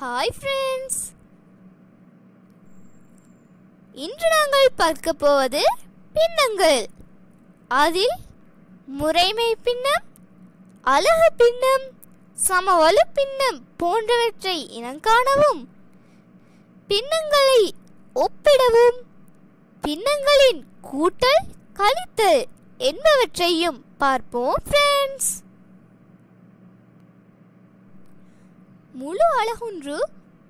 Hi friends, இன்று நாங்கள் பார்க்க போவது பின்னங்கள். அதில் முறைமை பின்னம், அலகு பின்னம், சமவலு பின்னம் போன்றவற்றை இனங்காணவும், பின்னங்களை ஒப்பிடவும், பின்னங்களின் கூட்டல் கழித்தல் என்பவற்றையும் பார்ப்போம் ஃப்ரெண்ட்ஸ். முழு அலகொன்று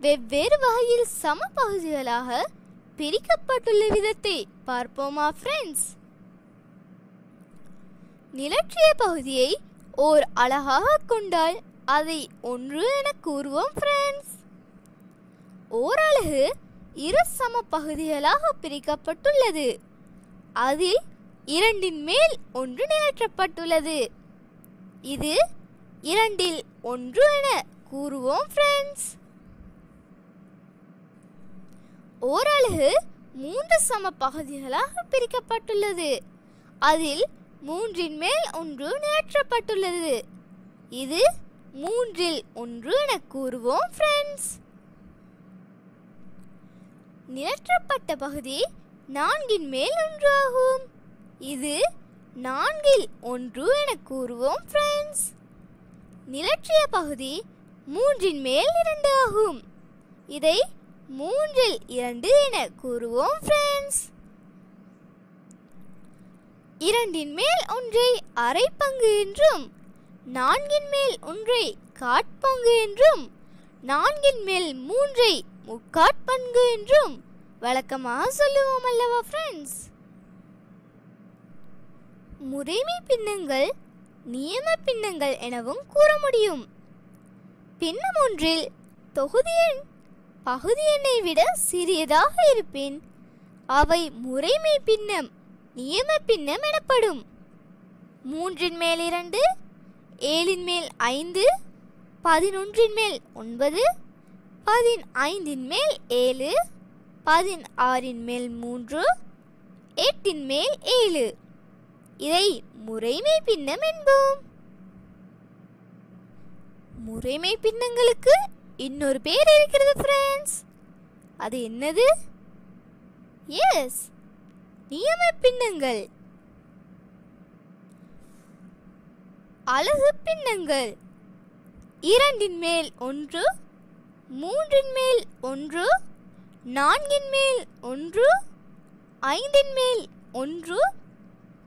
வெவ்வேறு வகையில் சம பகுதிகளாக பிரிக்கப்பட்டுள்ள விதத்தை பார்ப்போமா ஃப்ரெண்ட்ஸ். நிலற்றிய பகுதியை ஓர் அலகாக கொண்டால் அதை 1 என கூறுவோம் ஃப்ரெண்ட்ஸ். ஓர் அலகு இரு சம பகுதிகளாக பிரிக்கப்பட்டுள்ளது. அதில் 2 மேல் 1 நிலற்றப்பட்டுள்ளது. இது 2 1 என கூறுவோம் ஃப்ரெண்ட்ஸ். ஓர் அலகு 3 சம பகுதிகளாக பிரிக்கப்பட்டுள்ளது. அதில் 3 மேல் 1 நிலற்றப்பட்டுள்ளது. இது 3 1 என கூறுவோம் ஃப்ரெண்ட்ஸ். நிலற்றப்பட்ட பகுதி 4 மேல் 1 ஆகும். இது 4 1 என கூறுவோம் ஃப்ரெண்ட்ஸ். நிலற்றிய பகுதி 3 மேல் 2 ஆகும். இதை 3 2 என கூறுவோம் ஃப்ரெண்ட்ஸ். 2 மேல் 1 அரை பங்கு என்றும், 4 மேல் 1 காற்பங்கு என்றும், 4 மேல் 3 முக்காற்பங்கு என்றும் வழக்கமாக சொல்லுவோம் அல்லவா ஃப்ரெண்ட்ஸ். முறைமை பின்னங்கள் நியம பின்னங்கள் எனவும் கூற முடியும். பின்னம் ஒன்றில் தொகுதி எண் பகுதி எண்ணை விட சிறியதாக இருப்பின் அவை முறைமை பின்னம் நியம பின்னம் எனப்படும். 3 மேல் 2, 7 மேல் 5, 11 மேல் 9, 15 மேல் 7, 16 மேல் 3, 8 மேல் 7 இதை முறைமை பின்னம் என்போம். முறைமை பின்னங்களுக்கு இன்னொரு பேர் இருக்கிறது ஃப்ரெண்ட்ஸ். அது என்னது? எஸ், நியம பின்னங்கள். அலகு பின்னங்கள் 2 மேல் 1, 3 மேல் 1, 4 மேல் 1, 5 மேல் 1,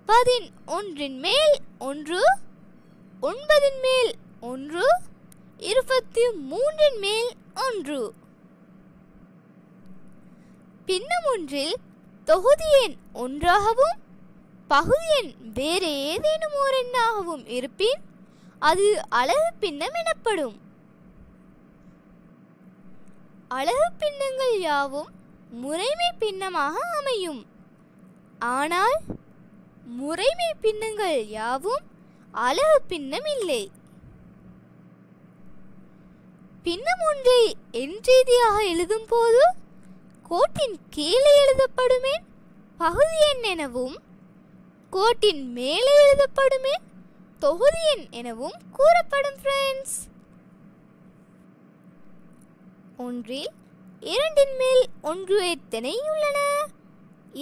11 மேல் 1, 9 மேல் 1, 23 மேல் 1. பின்னம் ஒன்றில் தொகுதி எண் 1ஆகவும் பகுதி எண் வேறு ஏதேனும் ஓர் எண்ணாகவும் இருப்பின் அது அலகு பின்னம் எனப்படும். அலகு பின்னங்கள் யாவும் முறைமை பின்னமாக அமையும். ஆனால் முறைமை பின்னங்கள் யாவும் அலகு பின்னம் இல்லை. பின்னம் ஒன்றை எண் ரீதியாக எழுதும் போது கோட்டின் கீழே எழுதப்படுமே பகுதி எண் எனவும், கோட்டின் மேலே எழுதப்படுமே தொகுதி எண் எனவும் கூறப்படும் ஃப்ரெண்ட்ஸ். ஒன்றில் 2 மேல் 1 எத்தனை உள்ளன?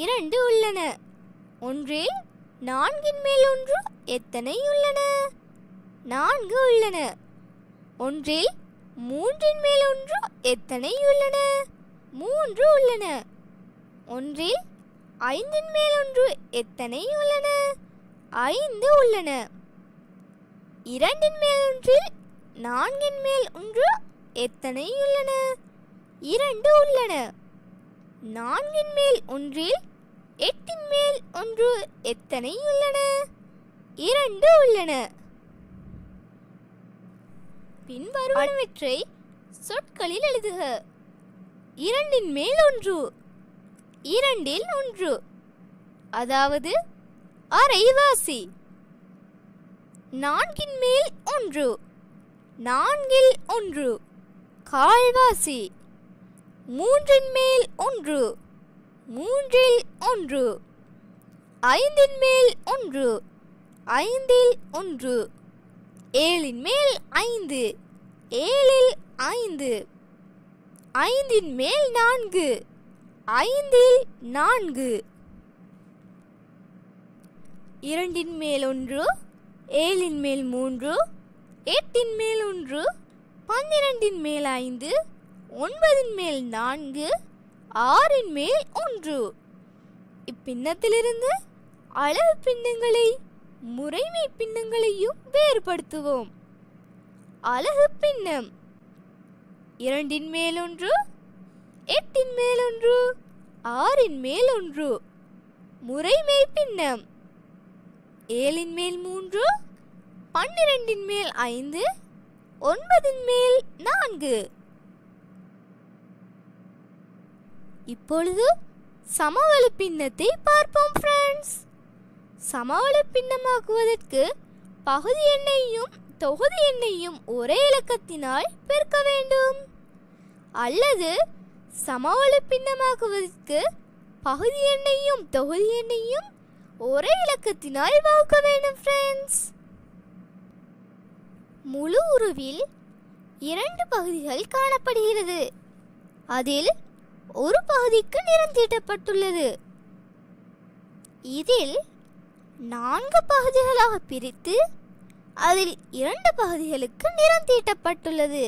2 உள்ளன. ஒன்றில் 4 மேல் 1 எத்தனை உள்ளன? 4 உள்ளன. ஒன்றில் 3 மேல் 1 எத்தனை உள்ளன? 3 உள்ளன. ஒன்றில் 5 மேல் 1 எத்தனை உள்ளன? 5 உள்ளன. 2 மேல் 1 4 மேல் 1 எத்தனை உள்ளன? 2 உள்ளன. 4 மேல் 1 8 மேல் 1 எத்தனை உள்ளன? 2 உள்ளன. பின்வருவனவற்றை சொற்களில் எழுதுக. 2 மேல் 1, 2 1, அதாவது அரைவாசி. 4 மேல் 1, 4 1, கால்வாசி. 3 மேல் 1, 3 1, 5 மேல் 1, 5 1, 7 மேல் 5, 7 5, 5 மேல் 4 5 4 2 மேல் 1 7 மேல் 3 8 மேல் 1 12 மேல் 5 9 மேல் 4 6 மேல் 1. இப்பின்னத்திலிருந்து அளவு பின்னங்களை முறைமை பின்னங்களையும் வேறுபடுத்துவோம். அலகு பின்னம் 2 மேல் 1 8 மேல் 1 6 மேல் 1. முறைமை பின்னம் 7 மேல் 3 12 மேல் 5 9 மேல் 4. இப்பொழுது சமவெளி பின்னத்தை பார்ப்போம் ஃப்ரெண்ட்ஸ். சமவெளி பின்னமாக்குவதற்கு பகுதி எண்ணையும் தொகுதி எண்ணையும் ஒரே இலக்கத்தினால் பெருக்க வேண்டும். அல்லது சமவெளி பின்னமாக்குவதற்கு பகுதி எண்ணையும் தொகுதி எண்ணையும் ஒரே இலக்கத்தினால் வகுக்க வேண்டும் ஃப்ரெண்ட்ஸ். முழு உருவில் 2 பகுதிகள் காணப்படுகிறது. அதில் ஒரு பகுதிக்கு நிறம் தீட்டப்பட்டுள்ளது. இதில் 4 பகுதிகளாக பிரித்து அதில் 2 பகுதிகளுக்கு நிறம் தீட்டப்பட்டுள்ளது.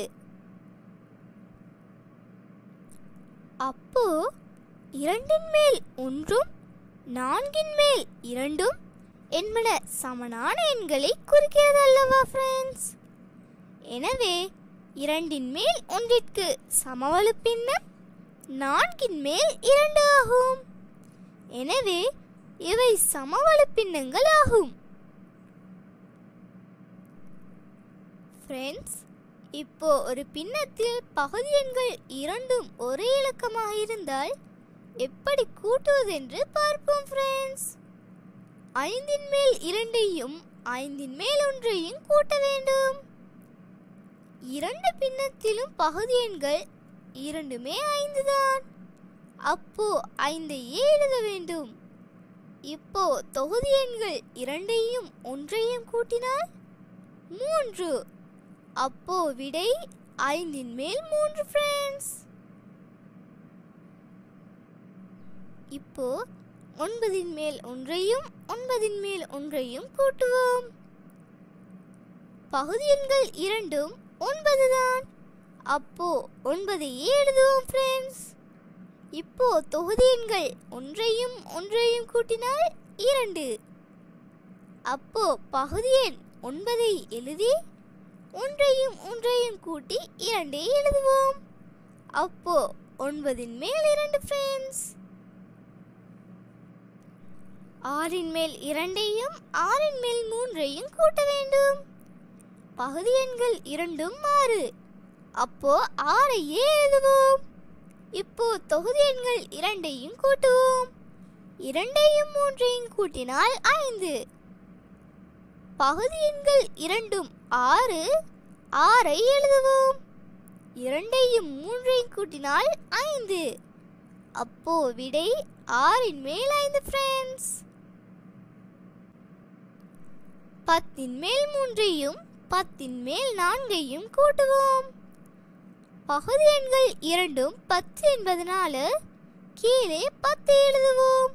அப்போ 2 மேல் 1 4 மேல் 2 என்பன சமனான எண்களை குறிக்கிறது அல்லவா ஃப்ரெண்ட்ஸ்? எனவே 2 மேல் 1ற்கு சமவெளி பின்னம் 4 மேல் 2 ஆகும். எனவே இவை சமவெளி பின்னங்கள் ஆகும். ஃப்ரெண்ட்ஸ், இப்போ ஒரு பின்னத்தில் பகுதி எண்கள் இரண்டும் ஒரே இலக்கமாக இருந்தால் எப்படி கூட்டுவது என்று பார்ப்போம் ஃப்ரெண்ட்ஸ். 5 மேல் 2ஐயும் 5 மேல் 1ஐயும் கூட்ட வேண்டும். 2 பின்னத்திலும் பகுதி எண்கள் இரண்டுமே 5 தான். அப்போ 5ஐயே எழுத வேண்டும். இப்போ தொகுதி எண்கள் 2ஐயும் 1ஐயும் கூட்டினால் 3. அப்போ விடை 5 மேல் 3 ஃப்ரெண்ட்ஸ். இப்போ 9 மேல் 1ஐயும் 9 மேல் 1ஐயும் கூட்டுவோம். பகுதி எண்கள் இரண்டும் 9 தான். அப்போ 9ஐயே எழுதுவோம் ஃப்ரெண்ட்ஸ். இப்போ தொகுதி எண்கள் 1ஐயும் 1ஐயும் கூட்டினால் 2. அப்போ பகுதி எண் 9ஐ எழுதி 1ஐயும் 1ஐயும் கூட்டி 2ஐ எழுதுவோம். அப்போ 9 மேல் 2 ஃப்ரெண்ட்ஸ். 6 மேல் 2ஐயும் 6 மேல் 3ஐயும் கூட்ட வேண்டும். பகுதி எண்கள் இரண்டும் 6. அப்போ 6ஐயே எழுதுவோம். இப்போ தொகுதி எண்கள் 2ஐயும் கூட்டுவோம். 2ஐயும் 3ஐயும் கூட்டினால் 5. பகுதி எண்கள் இரண்டும் 6. 6ஐ எழுதுவோம். 2ஐயும் 3ஐயும் கூட்டினால் 5. அப்போ விடை 6 மேல் 5 ஃப்ரெண்ட்ஸ். 10 மேல் 3ஐயும் 10 மேல் 4ஐயும் கூட்டுவோம். பகுதி எண்கள் இரண்டும் 10 என்பதனால கீழே 10 எழுதுவோம்.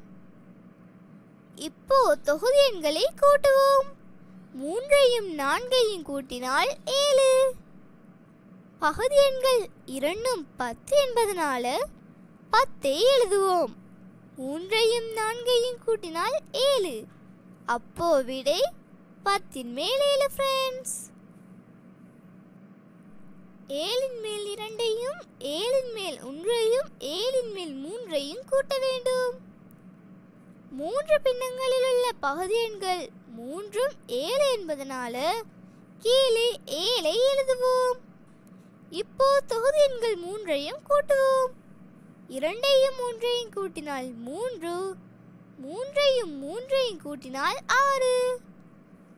இப்போ தொகுதி எண்களை கூட்டுவோம். 3ஐயும் 4ஐயும் கூட்டினால் 7. பகுதி எண்கள் இரண்டும் 10 என்பதனால 10ஐ எழுதுவோம். 3ஐயும் 4ஐயும் கூட்டினால் 7. அப்போ விடை 10 மேல் 7 ஃப்ரெண்ட்ஸ். 7 மேல் 2ஐயும் 7 மேல் 1ஐயும் 7 மேல் 3ஐயும் கூட்ட வேண்டும். 3 பின்னங்களில் உள்ள பகுதி எண்கள் 3ம் 7 என்பதனால கீழே 7ஐ எழுதுவோம். இப்போ தொகுதி எண்கள் 3ஐயும் கூட்டுவோம். 2ஐயும் 3ஐயும் கூட்டினால் 3. 3ஐயும் 3ஐயும் கூட்டினால் 6.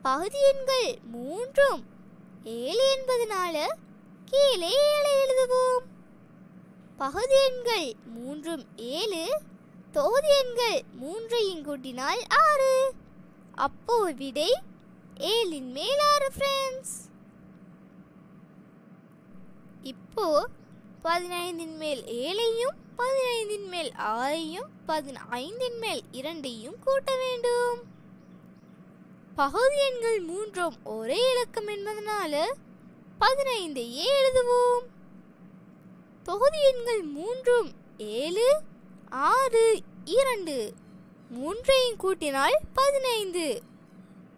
பகுதி எண்கள் 3ம் 7 என்பதனால கீழே 7ஐ எழுதுவோம். பகுதி எண்கள் 3ம் 7. தொகுதி எண்கள் 3ஐயும் கூட்டினால் 6. அப்போ விடை 7 மேல் 6 ஃப்ரெண்ட்ஸ். இப்போ 15 மேல் 7ஐயும் 15 மேல் 6ஐயும் 15 மேல் 2ஐயும் கூட்ட வேண்டும். பகுதி எண்கள் மூன்றும் ஒரே இலக்கம் என்பதனால 15ஐயே எழுதுவோம். தொகுதி எண்கள் மூன்றும் 7, 6, 2 மூன்றையும் கூட்டினால் 15.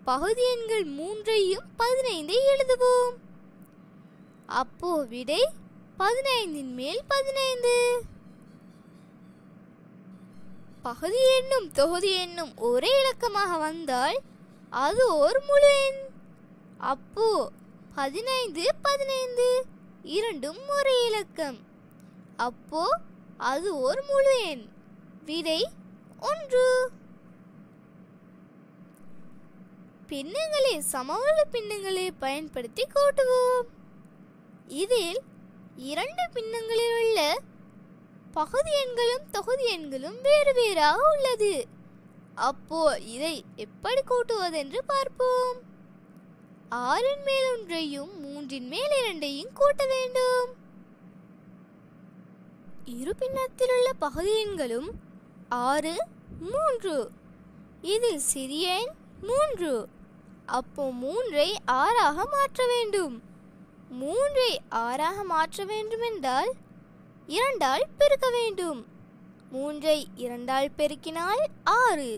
பகுதி எண்கள் மூன்றையும் 15ஐ எழுதுவோம். அப்போ விடை 15 மேல் 15. பகுதி எண்ணும் தொகுதி எண்ணும் ஒரே இலக்கமாக வந்தால் அது ஒரு முழு எண். அப்போ 15 15 இரண்டும் ஒரே இலக்கம். அப்போ அது ஒரு முழு எண். விடை 1. பின்னங்களை சமவுள்ள பின்னங்களை பயன்படுத்தி கூட்டுவோம். இதில் 2 பின்னங்களில் உள்ள பகுதி எண்களும் தொகுதி எண்களும் வேறு வேறாக உள்ளது. அப்போ இதை எப்படி கூட்டுவதென்று பார்ப்போம். 6 மேல் 1ஐயும் 3 மேல் 2ஐயும் கூட்ட வேண்டும். இரு பின்னத்தில் உள்ள பகுதி எண்களும் 6, 3. இதில் சிறிய எண் 3. அப்போ 3ஐ 6ஆக மாற்ற வேண்டும். 3ஐ 6ஆக மாற்ற வேண்டுமென்றால் 2ஆல் பெருக்க வேண்டும். 3ஐ 2ஆல் பெருக்கினால் 6,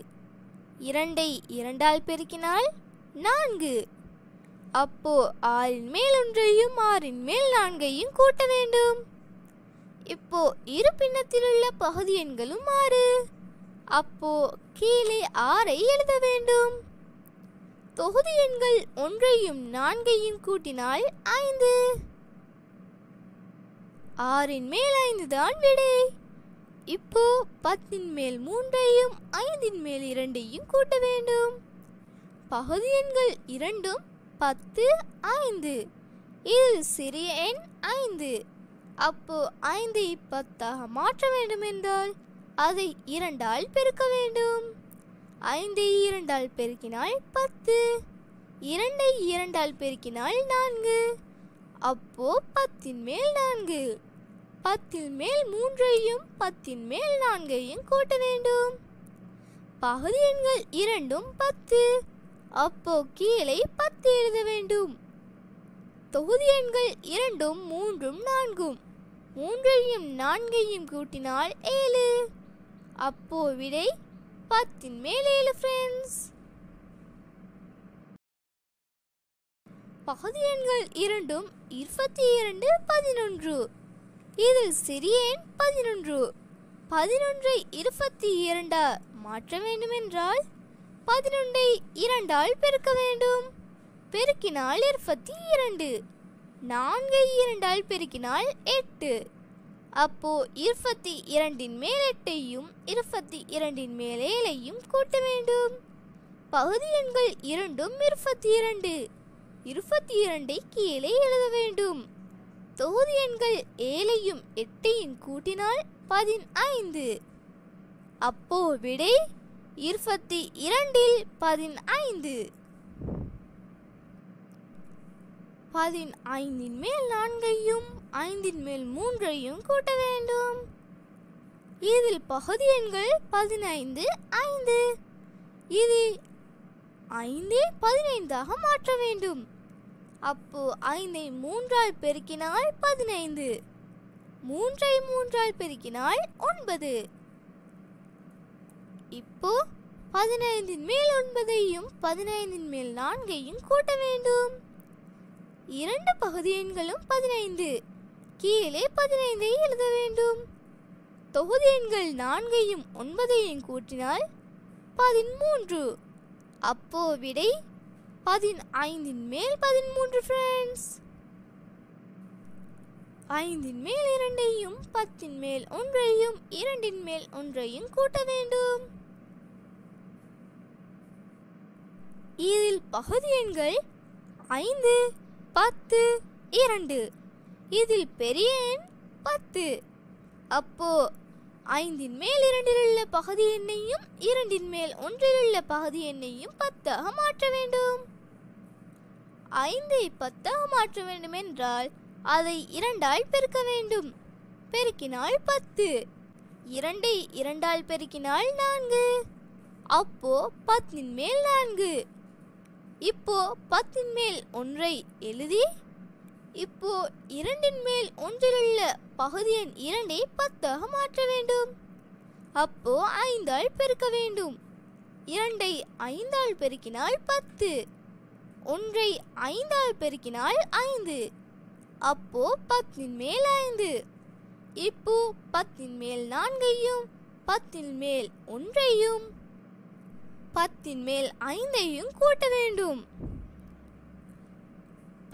2ஐ 2ஆல் பெருக்கினால் 4. அப்போ 6 மேல் 1ஐயும் 6 மேல் 4ஐயும் கூட்ட வேண்டும். இப்போ இரு பின்னத்தில் உள்ள பகுதி எண்களும் 6. அப்போ கீழே 6ஐ எழுத வேண்டும். தொகுதி எண்கள் 1ஐயும் 4ஐயும் கூட்டினால் 5. 6 மேல் 5 தான் விடை. இப்போ 10 மேல் 3ஐயும் 5 மேல் 2ஐயும் கூட்ட வேண்டும். பகுதி எண்கள் இரண்டும் 10, 5. இதில் சிறிய எண் 5. அப்போ 5ஐ 10ஆக மாற்ற வேண்டும் என்றால் அதை 2ஆல் பெருக்க வேண்டும். 5ஐ 2ஆல் பெருக்கினால் 10. 2ஐ 2ஆல் பெருக்கினால் 4. அப்போ 10 மேல் 4. 10 மேல் 3ஐயும் 10 மேல் 4ஐயும் கூட்ட வேண்டும். பகுதி எண்கள் இரண்டும் 10. அப்போ கீழே 10 எழுத வேண்டும். தொகுதி எண்கள் இரண்டும் 3, 4. 3ஐயும் 4ஐயும் கூட்டினால் 7. அப்போ விடை 10 மேல் 7 ஃப்ரெண்ட்ஸ். பகுதி எண்கள் இரண்டும் 22, 11. இதில் சிறிய எண் 11. 11ஐ 22 மாற்ற வேண்டுமென்றால் 11ஐ 2ஆல் பெருக்க வேண்டும். பெருக்கினால் 22. 4ஐ 2ஆல் பெருக்கினால் 8. அப்போ 22 மேல் 8ஐயும் 22 மேல் 7ஐயும் கூட்ட வேண்டும். பகுதி எண்கள் இரண்டும் 22. 22ஐ கீழே எழுத வேண்டும். தொகுதி எண்கள் 7ஐயும் 8ஐயும் கூட்டினால் 15. அப்போ விடை 22 15. 15 மேல் 4ஐயும் 5 மேல் 3ஐயும் கூட்ட வேண்டும். இதில் பகுதி எண்கள் 15, 5. இது 5ஐ 15ஆக மாற்ற வேண்டும். அப்போ 5ஐ 3ஆல் பெருக்கினால் 15. 3ஐ 3ஆல் பெருக்கினால் 9. இப்போ 15 மேல் 9ஐயும் 15 மேல் 4ஐயும் கூட்ட வேண்டும். இரண்டு பகுதி எண்களும் 15. கீழே 15ஐ எழுத வேண்டும். தொகுதி எண்கள் 4ஐயும் 9ஐயும் கூட்டினால் 13. அப்போ விடை 15 மேல் 13 ஃப்ரெண்ட்ஸ். 5 மேல் 2ஐயும் 10 மேல் 1ஐயும் 2 மேல் 1ஐயும் கூட்ட வேண்டும். இதில் பகுதி எண்கள் 5, 10, 2. இதில் பெரிய எண் 10. அப்போ 5 மேல் 2இல் உள்ள பகுதி எண்ணையும் 2 மேல் 1இல் உள்ள பகுதி எண்ணையும் 10ஆக மாற்ற வேண்டும். 5ஐ 10ஆக மாற்ற வேண்டும் என்றால் அதை 2ஆல் பெருக்க வேண்டும். பெருக்கினால் 10. 2ஐ 2ஆல் பெருக்கினால் 4. அப்போ 10 மேல் 4. இப்போ 10 மேல் 1ஐ எழுதி இப்போ 2 மேல் 1இலுள்ள பகுதி எண் 2ஐ 10ஆக மாற்ற வேண்டும். அப்போ 5ஆல் பெருக்க வேண்டும். 2ஐ 5ஆல் பெருக்கினால் 10. 1ஐ 5ஆல் பெருக்கினால் 5. அப்போ 10 மேல் 5. இப்போ 10 மேல் 4ஐயும் 10 மேல் 1ஐயும் 10 மேல் 5ஐயும் கூட்ட வேண்டும்.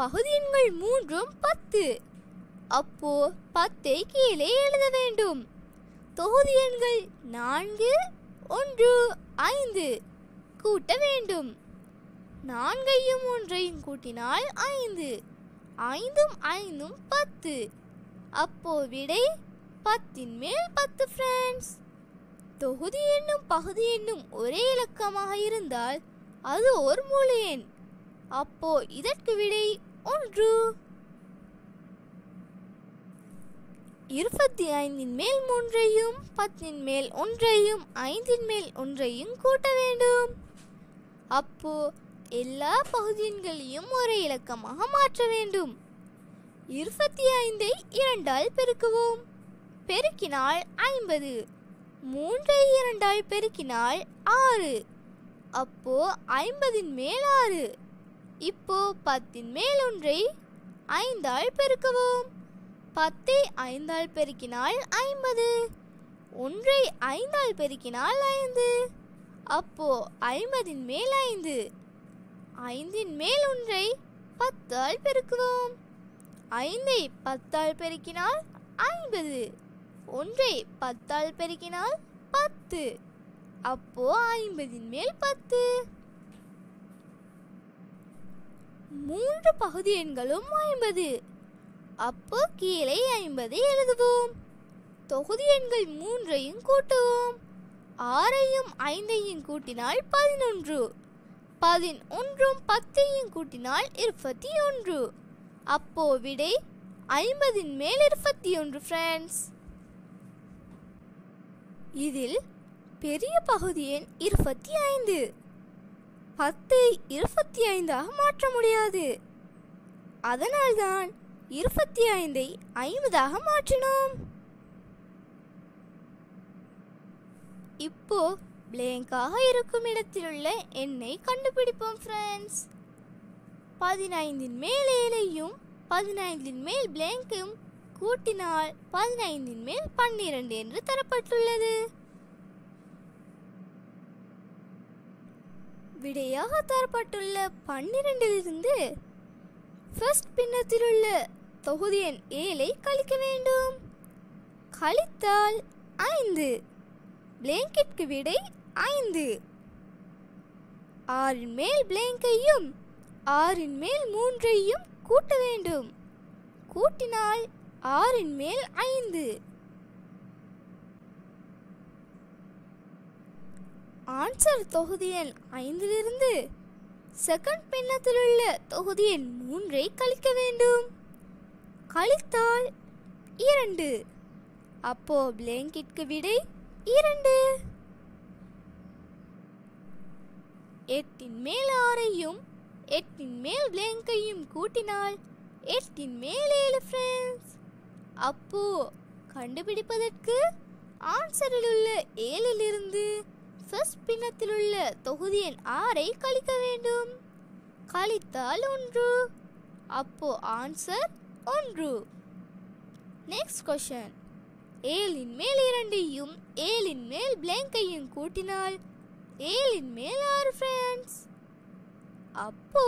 பகுதி எண்கள் மூன்றும் 10. அப்போ 10ஐ கீழே எழுத வேண்டும். தொகுதி எண்கள் 4, 1, 5 கூட்ட வேண்டும். 4ஐயும் 1ஐயும் கூட்டினால் 5. 5ம் 5ம் 10. அப்போ விடை 10 மேல் 10 ஃப்ரெண்ட்ஸ். தொகுதி எண்ணும் பகுதி எண்ணும் ஒரே இலக்கமாக இருந்தால் அது ஒரு முழு எண். அப்போ இதற்கு விடை 1. 25 மேல் 3ஐயும் 10 மேல் 1ஐயும் 5 மேல் 1ஐயும் கூட்ட வேண்டும். அப்போ எல்லா பகுதி எண்களையும் ஒரே இலக்கமாக மாற்ற வேண்டும். 25ஐ 2ஆல் பெருக்குவோம். பெருக்கினால் 50. 3ஐ 2ஆல் பெருக்கினால் 6. அப்போ 50 மேல் 6. இப்போ 10 மேல் 1ஐ 5ஆல் பெருக்குவோம். 10ஐ 5ஆல் பெருக்கினால் 50. 1ஐ 5ஆல் பெருக்கினால் 5. அப்போ 50 மேல் 5. 5 மேல் 1ஐ 10ஆல் பெருக்குவோம். 5ஐ 10ஆல் பெருக்கினால் 50. 1ஐ 10ஆல் பெருக்கினால் 10. அப்போ 50 மேல் 10. 3 பகுதி எண்களும் 50. அப்போ கீழே 50 எழுதுவோம். தொகுதி எண்கள் 3ஐயும் கூட்டுவோம். 6ஐயும் 5ஐயும் கூட்டினால் 11. 11ம் 10ஐயும் கூட்டினால் 21. அப்போ விடை 50 மேல் 21 ஃப்ரெண்ட்ஸ். இதில் பெரிய பகுதி எண் 25. 10ஐ 25ஆக மாற்ற முடியாது. அதனால்தான் 25ஐ 50ஆக மாற்றினோம். இப்போ பிளாங்காக இருக்கும் இடத்திலுள்ள எண்ணை கண்டுபிடிப்போம் ஃப்ரெண்ட்ஸ். 15 மேல் 7ஐயும் 15 மேல் பிளாங்கையும் கூட்டினால் 15 மேல் 12 என்று தரப்பட்டுள்ளது. விடையாக தரப்பட்டுள்ள 12இலிருந்து ஃபர்ஸ்ட் பின்னத்தில் உள்ள தொகுதி எண் 7ஐ கழிக்க வேண்டும். கழித்தால் 5. பிளாங்கிற்கு விடை 5. 6 மேல் பிளாங்கையும் 6 மேல் 3ஐயும் கூட்ட வேண்டும். கூட்டினால் 6 மேல் 5. ஆன்சர் தொகுதி எண் 5இலிருந்து செகண்ட் பின்னத்தில் உள்ள தொகுதி எண் 3ஐ கழிக்க வேண்டும். கழித்தால் 2. அப்போ பிளாங்கிற்கு விடை 2. 8 மேல் 6ஐயும் 8 மேல் பிளாங்கையும் கூட்டினால் 8 மேல் 7 ஃப்ரெண்ட்ஸ். அப்போ கண்டுபிடிப்பதற்கு ஆன்சரில் உள்ள 7இலிருந்து ஃபர்ஸ்ட் பின்னத்தில் உள்ள தொகுதி எண் 6ஐ கழிக்க வேண்டும். கழித்தால் 1. அப்போ ஆன்சர் 1. Next question. 7 மேல் 2ஐயும் 7 மேல் பிளாங்கையும் கூட்டினால் 7 மேல் 6 ஃப்ரெண்ட்ஸ். அப்போ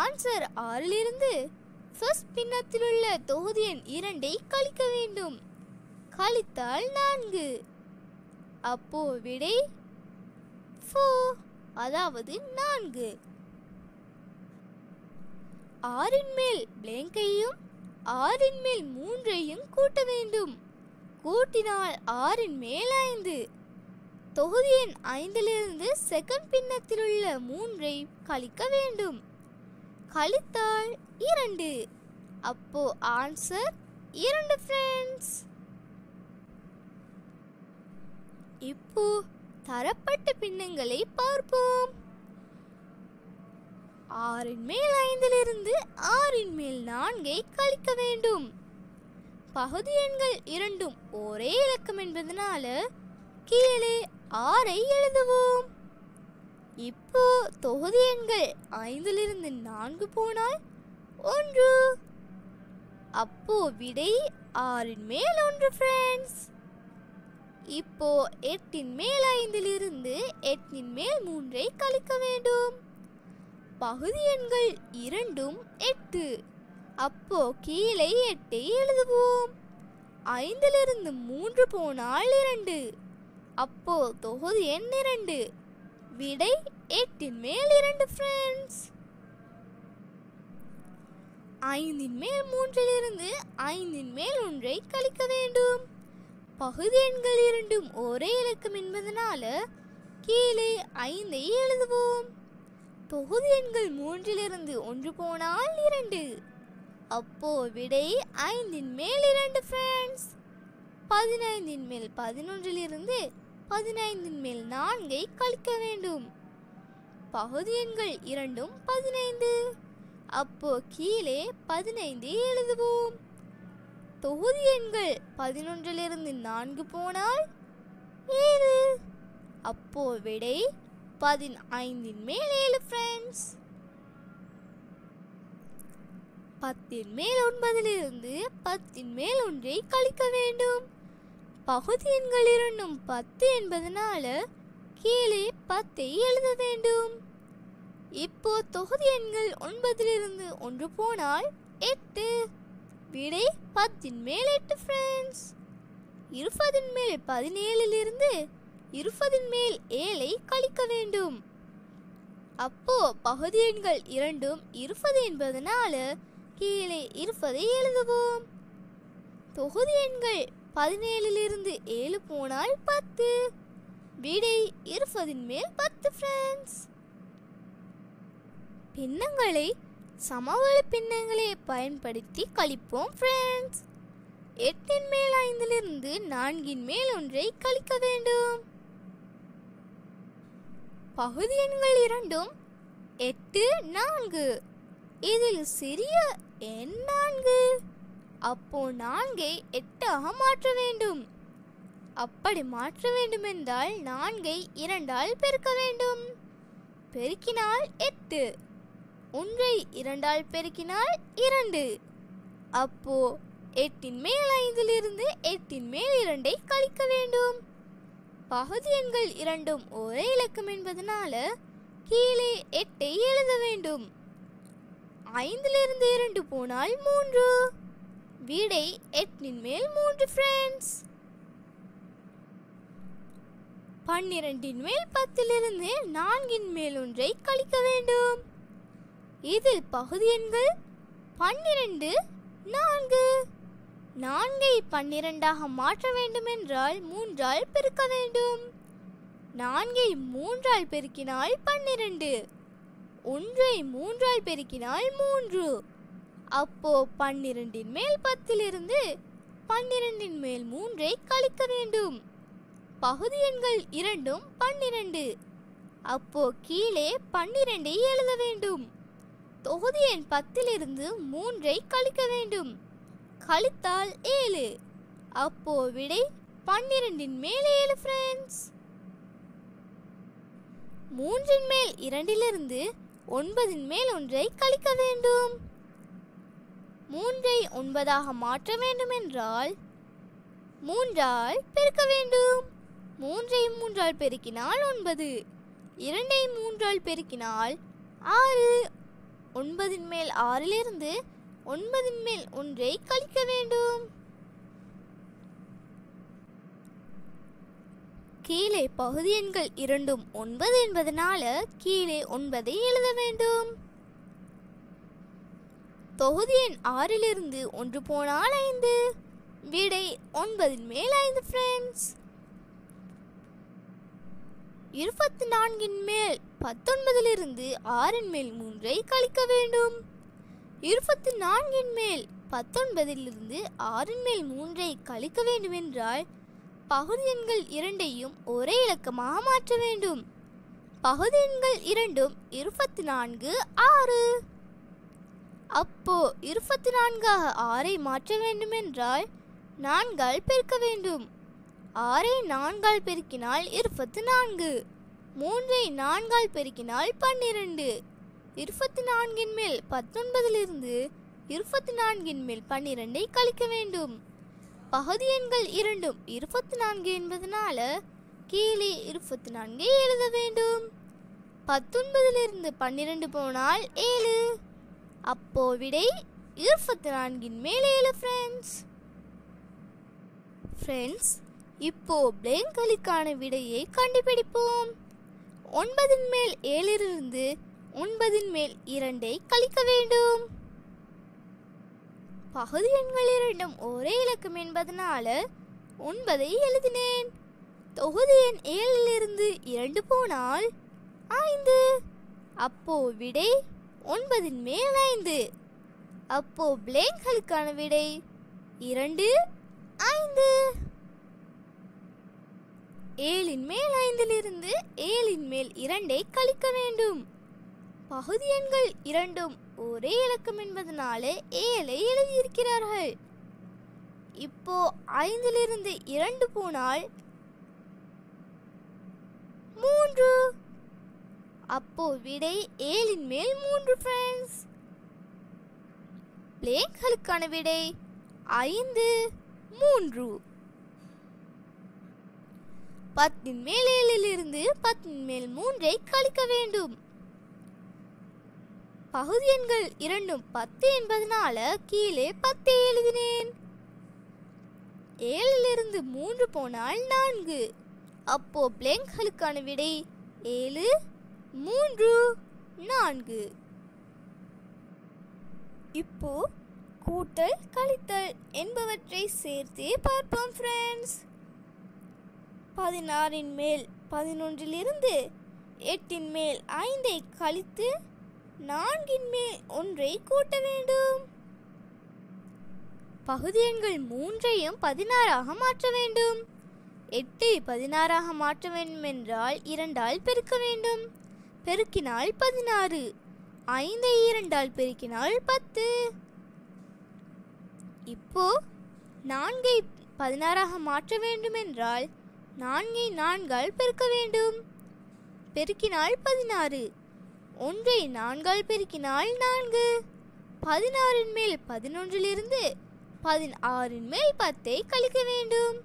ஆன்சர் 6இலிருந்து ஃபர்ஸ்ட் பின்னத்தில் உள்ள தொகுதி எண் 2ஐ கழிக்க வேண்டும். கழித்தால் 4. அப்போ விடை 4, அதாவது 4. 6 மேல் பிளாங்கையும் 6 மேல் 3ஐயும் கூட்ட வேண்டும். கூட்டினால் 6 மேல் 5. தொகுதி எண் 5இலிருந்து செகண்ட் பின்னத்தில் உள்ள 3ஐ கழிக்க வேண்டும். கழித்தால் 2. அப்போ ஆன்சர் 2 ஃப்ரெண்ட்ஸ். இப்போ தரப்பட்ட பின்னங்களை பார்ப்போம். 6 மேல் 5 6 4 கழிக்க வேண்டும். பகுதி எண்கள் இரண்டும் ஒரே இலக்கம் என்பதனால கீழே 6 எழுதுவோம். இப்போ தொகுதி எண்கள் 5 4 போனால் 1. அப்போ விடை 6 1 ஃப்ரெண்ட்ஸ். இப்போ 8 மேல் 5 8 மேல் 3 கழிக்க வேண்டும். பகுதி எண்கள் இரண்டும் 8. அப்போ கீழே 8 எழுதுவோம். 5 3 போனால் 2. அப்போ தொகுதி எண் 2. விடை 8 மேல் 2 ஃப்ரெண்ட்ஸ். 5 மேல் 3 5 மேல் 1 கழிக்க வேண்டும். பகுதி எண்கள் இரண்டும் ஒரே இலக்கம் என்பதனால கீழே 5 எழுதுவோம். தொகுதி எண்கள் 3 1 போனால் 2. அப்போ விடை 5 மேல் 2 ஃப்ரெண்ட்ஸ். 15 மேல் 11 15 மேல் 4 கழிக்க வேண்டும். பகுதி எண்கள் இரண்டும் 15. அப்போ கீழே 15 எழுதுவோம். தொகுதி எண்கள் 11 4 போனால் 7. அப்போ விடை 15 மேல் 7 ஃப்ரெண்ட்ஸ். 10 மேல் 9 10 மேல் 1 கழிக்க வேண்டும். பகுதி எண்கள் இரண்டும் 10 என்பதனால கீழே 10 எழுத வேண்டும். இப்போ தொகுதி எண்கள் 9 1 போனால் 8. விடை 10 மேல் 8 ஃப்ரெண்ட்ஸ். 20 மேல் 17 20 மேல் 7 கழிக்க வேண்டும். அப்போ பகுதி எண்கள் இரண்டும் 20 என்பதனால கீழே 20 எழுதுவோம். தொகுதி எண்கள் 17 7 போனால் 10. விடை 20 மேல் 10 ஃப்ரெண்ட்ஸ். பின்னங்களை சமவெளி பின்னங்களை பயன்படுத்தி கழிப்போம் ஃப்ரெண்ட்ஸ். 8 மேல் 5 4 மேல் 1 கழிக்க வேண்டும். பகுதி எண்கள் இரண்டும் 8 4. இதில் சிறிய எண் 4. அப்போ 4 8 மாற்ற வேண்டும். அப்படி மாற்ற வேண்டும் என்றால் 4 2 பெருக்க வேண்டும். பெருக்கினால் 8. 1 2 பெருக்கினால் 2. அப்போ 8 மேல் 5 8 மேல் 2 கழிக்க வேண்டும். பகுதி எண்கள் இரண்டும் ஒரே இலக்கம் என்பதனால கீழே 8 எழுத வேண்டும். 5 2 போனால் 3. விடை 8 மேல் 3 ஃப்ரெண்ட்ஸ். 12 மேல் 10 4 மேல் 1 கழிக்க வேண்டும். இதில் பகுதி எண்கள் 12 4. 4 12 மாற்ற வேண்டும் என்றால் 3 பெருக்க வேண்டும். 4 3 பெருக்கினால் 12. 1 3 பெருக்கினால் 3. அப்போ 12 மேல் 10 12 மேல் 3 கழிக்க வேண்டும். பகுதி எண்கள் இரண்டும் 12. அப்போ கீழே 12 எழுத வேண்டும். தொகுதி எண் 10 3 கழிக்க வேண்டும். கழித்தால் 7. அப்போ விடை 12 மேல் 7 ஃப்ரெண்ட்ஸ். 3 மேல் 2 9 மேல் 1 கழிக்க வேண்டும். 3 9 மாற்ற வேண்டும் என்றால் 3 பெருக்க வேண்டும். 3 3 பெருக்கினால் 9. 2 3 பெருக்கினால் 6. 9 மேல் 6 9 மேல் 1 கழிக்க வேண்டும். கீழே பகுதி எண்கள் இரண்டும் 9 என்பதனால கீழே 9 எழுத வேண்டும். தொகுதி எண் 6 1 போனால் 5. விடை 9 மேல் 5 ஃப்ரெண்ட்ஸ். 24 மேல் 19 6 மேல் 3 கழிக்க வேண்டும். 24 மேல் 19 6 மேல் 3 கழிக்க வேண்டுமென்றால் பகுதி எண்கள் இரண்டையும் ஒரே இலக்கமாக மாற்ற வேண்டும். பகுதி எண்கள் இரண்டும் 24 6. அப்போ 24 6 மாற்ற வேண்டுமென்றால் 4 பெருக்க வேண்டும். 6 4 பெருக்கினால் 24, 3 4 பெருக்கினால் 12. 24 மேல் 19 24 மேல் 12 கழிக்க வேண்டும். பகுதி எண்கள் இரண்டும் 24 என்பதனால கீழே 24 எழுத வேண்டும். 19 12 போனால் 7. அப்போ விடை 24 மேல் 7 ஃப்ரெண்ட்ஸ். இப்போ பிளேங்களுக்கான விடையை கண்டுபிடிப்போம். 9 மேல் 7 9 மேல் 2 கழிக்க வேண்டும். பகுதி எண்கள் இரண்டும் ஒரே இலக்கம் என்பதனால 9 எழுதினேன். தொகுதி எண் 7 2 போனால் 5. அப்போ விடை 9 மேல் 5. அப்போ பிளேங்களுக்கான விடை 2 5. 7 மேல் 5 7 மேல் 2 கழிக்க வேண்டும். பகுதி எண்கள் இரண்டும் ஒரே இலக்கம் என்பதனால 7 எழுதியிருக்கிறார்கள். இப்போ 5 2 போனால் 3. அப்போ விடை 7 மேல் 3 ஃப்ரெண்ட்ஸ். பிளேங்களுக்கான விடை 5 3. 10 மேல் 7 10 மேல் 3 கழிக்க வேண்டும். பகுதி எண்கள் இரண்டும் 10 என்பதனால கீழே 10 எழுதினேன். 7 3 போனால் 4. அப்போ பிளேங்களுக்கான விடை 7 3 4. இப்போ கூட்டல் கழித்தல் என்பவற்றை சேர்த்தே பார்ப்போம் ஃப்ரெண்ட்ஸ். 16 மேல் 11 8 மேல் 5 கழித்து 4 மேல் 1 கூட்ட வேண்டும். பகுதி எண்கள் 3ஐயும் 16 மாற்ற வேண்டும். 8 16 மாற்ற வேண்டும் என்றால் 2 பெருக்க வேண்டும். பெருக்கினால் 16. 5 2 பெருக்கினால் 10. இப்போ 4 16 மாற்ற வேண்டும் என்றால் 4 4 பெருக்க வேண்டும். பெருக்கினால் 16. 1 4 பெருக்கினால் 4. 16 மேல் 11 16 மேல் 10 கழிக்க வேண்டும்.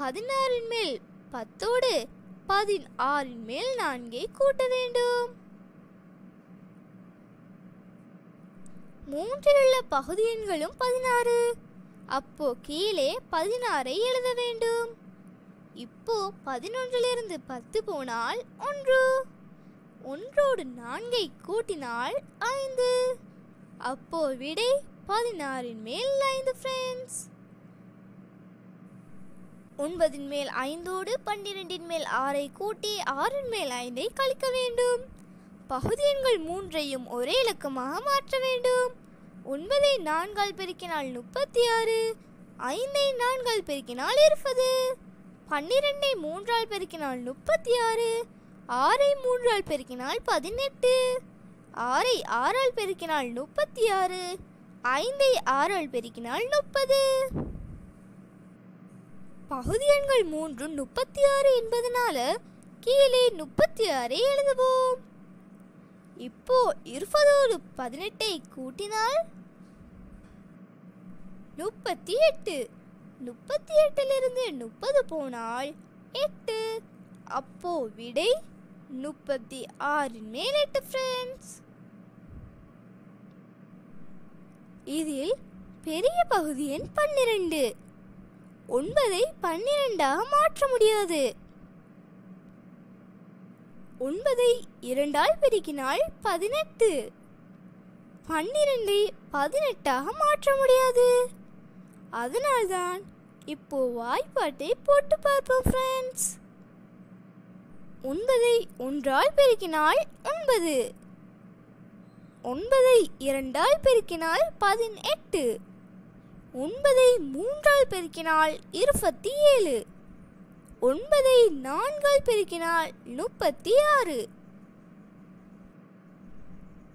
16 மேல் 10 16 மேல் 4 கூட்ட வேண்டும். 3 உள்ள பகுதி எண்களும் 16. அப்போ கீழே 16 எழுத வேண்டும். இப்போ 11 10 போனால் 1. 1 4 கூட்டினால் 5. அப்போ விடை 16 மேல் 5 ஃப்ரெண்ட்ஸ். 9 மேல் 5 12 மேல் 6 கூட்டி 6 மேல் 5 கழிக்க வேண்டும். பகுதி எண்கள் 3ஐயும் ஒரே இலக்கமாக மாற்ற வேண்டும். 9 4 பெருக்கினால் 36. 5 4 பெருக்கினால் 20. 12 3 பெருக்கினால் 36. 6 3 பெருக்கினால் 18. 6 6 பெருக்கினால் 36. 5 6 பெருக்கினால் 30. பகுதி எண்கள் 3 36 என்பதனால கீழே 36 எழுதுவோம். இப்போ 20 18 கூட்டினால் 38. 38 30 போனால் 8. அப்போ விடை 36 மேல் 8 ஃப்ரெண்ட்ஸ். இதில் பெரிய பகுதி எண் 12. 9ஐ 12 மாற்ற முடியாது. 9ஐ 2 பெருக்கினால் 18. 12ஐ 18 மாற்ற முடியாது. அதனால்தான் இப்போ வாய்ப்பாட்டை போட்டு பார்ப்போம் ஃப்ரெண்ட்ஸ். 9ஐ 1 பெருக்கினால் 9. 9ஐ 2ஆல் பெருக்கினால் 18. 9ஐ 3ஆல் பெருக்கினால் 27. 9ஐ 4ஆல் பெருக்கினால் 36.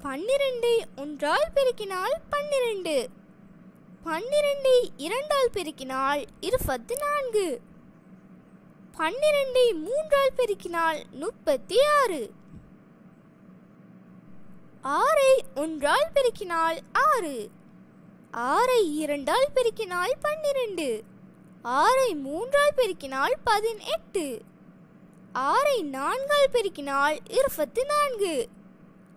12ஐ 1ஆல் பெருக்கினால் 12. 12ஐ 2ஆல் பெருக்கினால் 24. 12ஐ 3ஆல் பெருக்கினால் 36. 6ஐ 1ஆல் பெருக்கினால் 6. 6ஐ 2ஆல் பெருக்கினால் 12. 6ஐ 3ஆல் பெருக்கினால் 18. 6ஐ 4ஆல் பெருக்கினால் 24.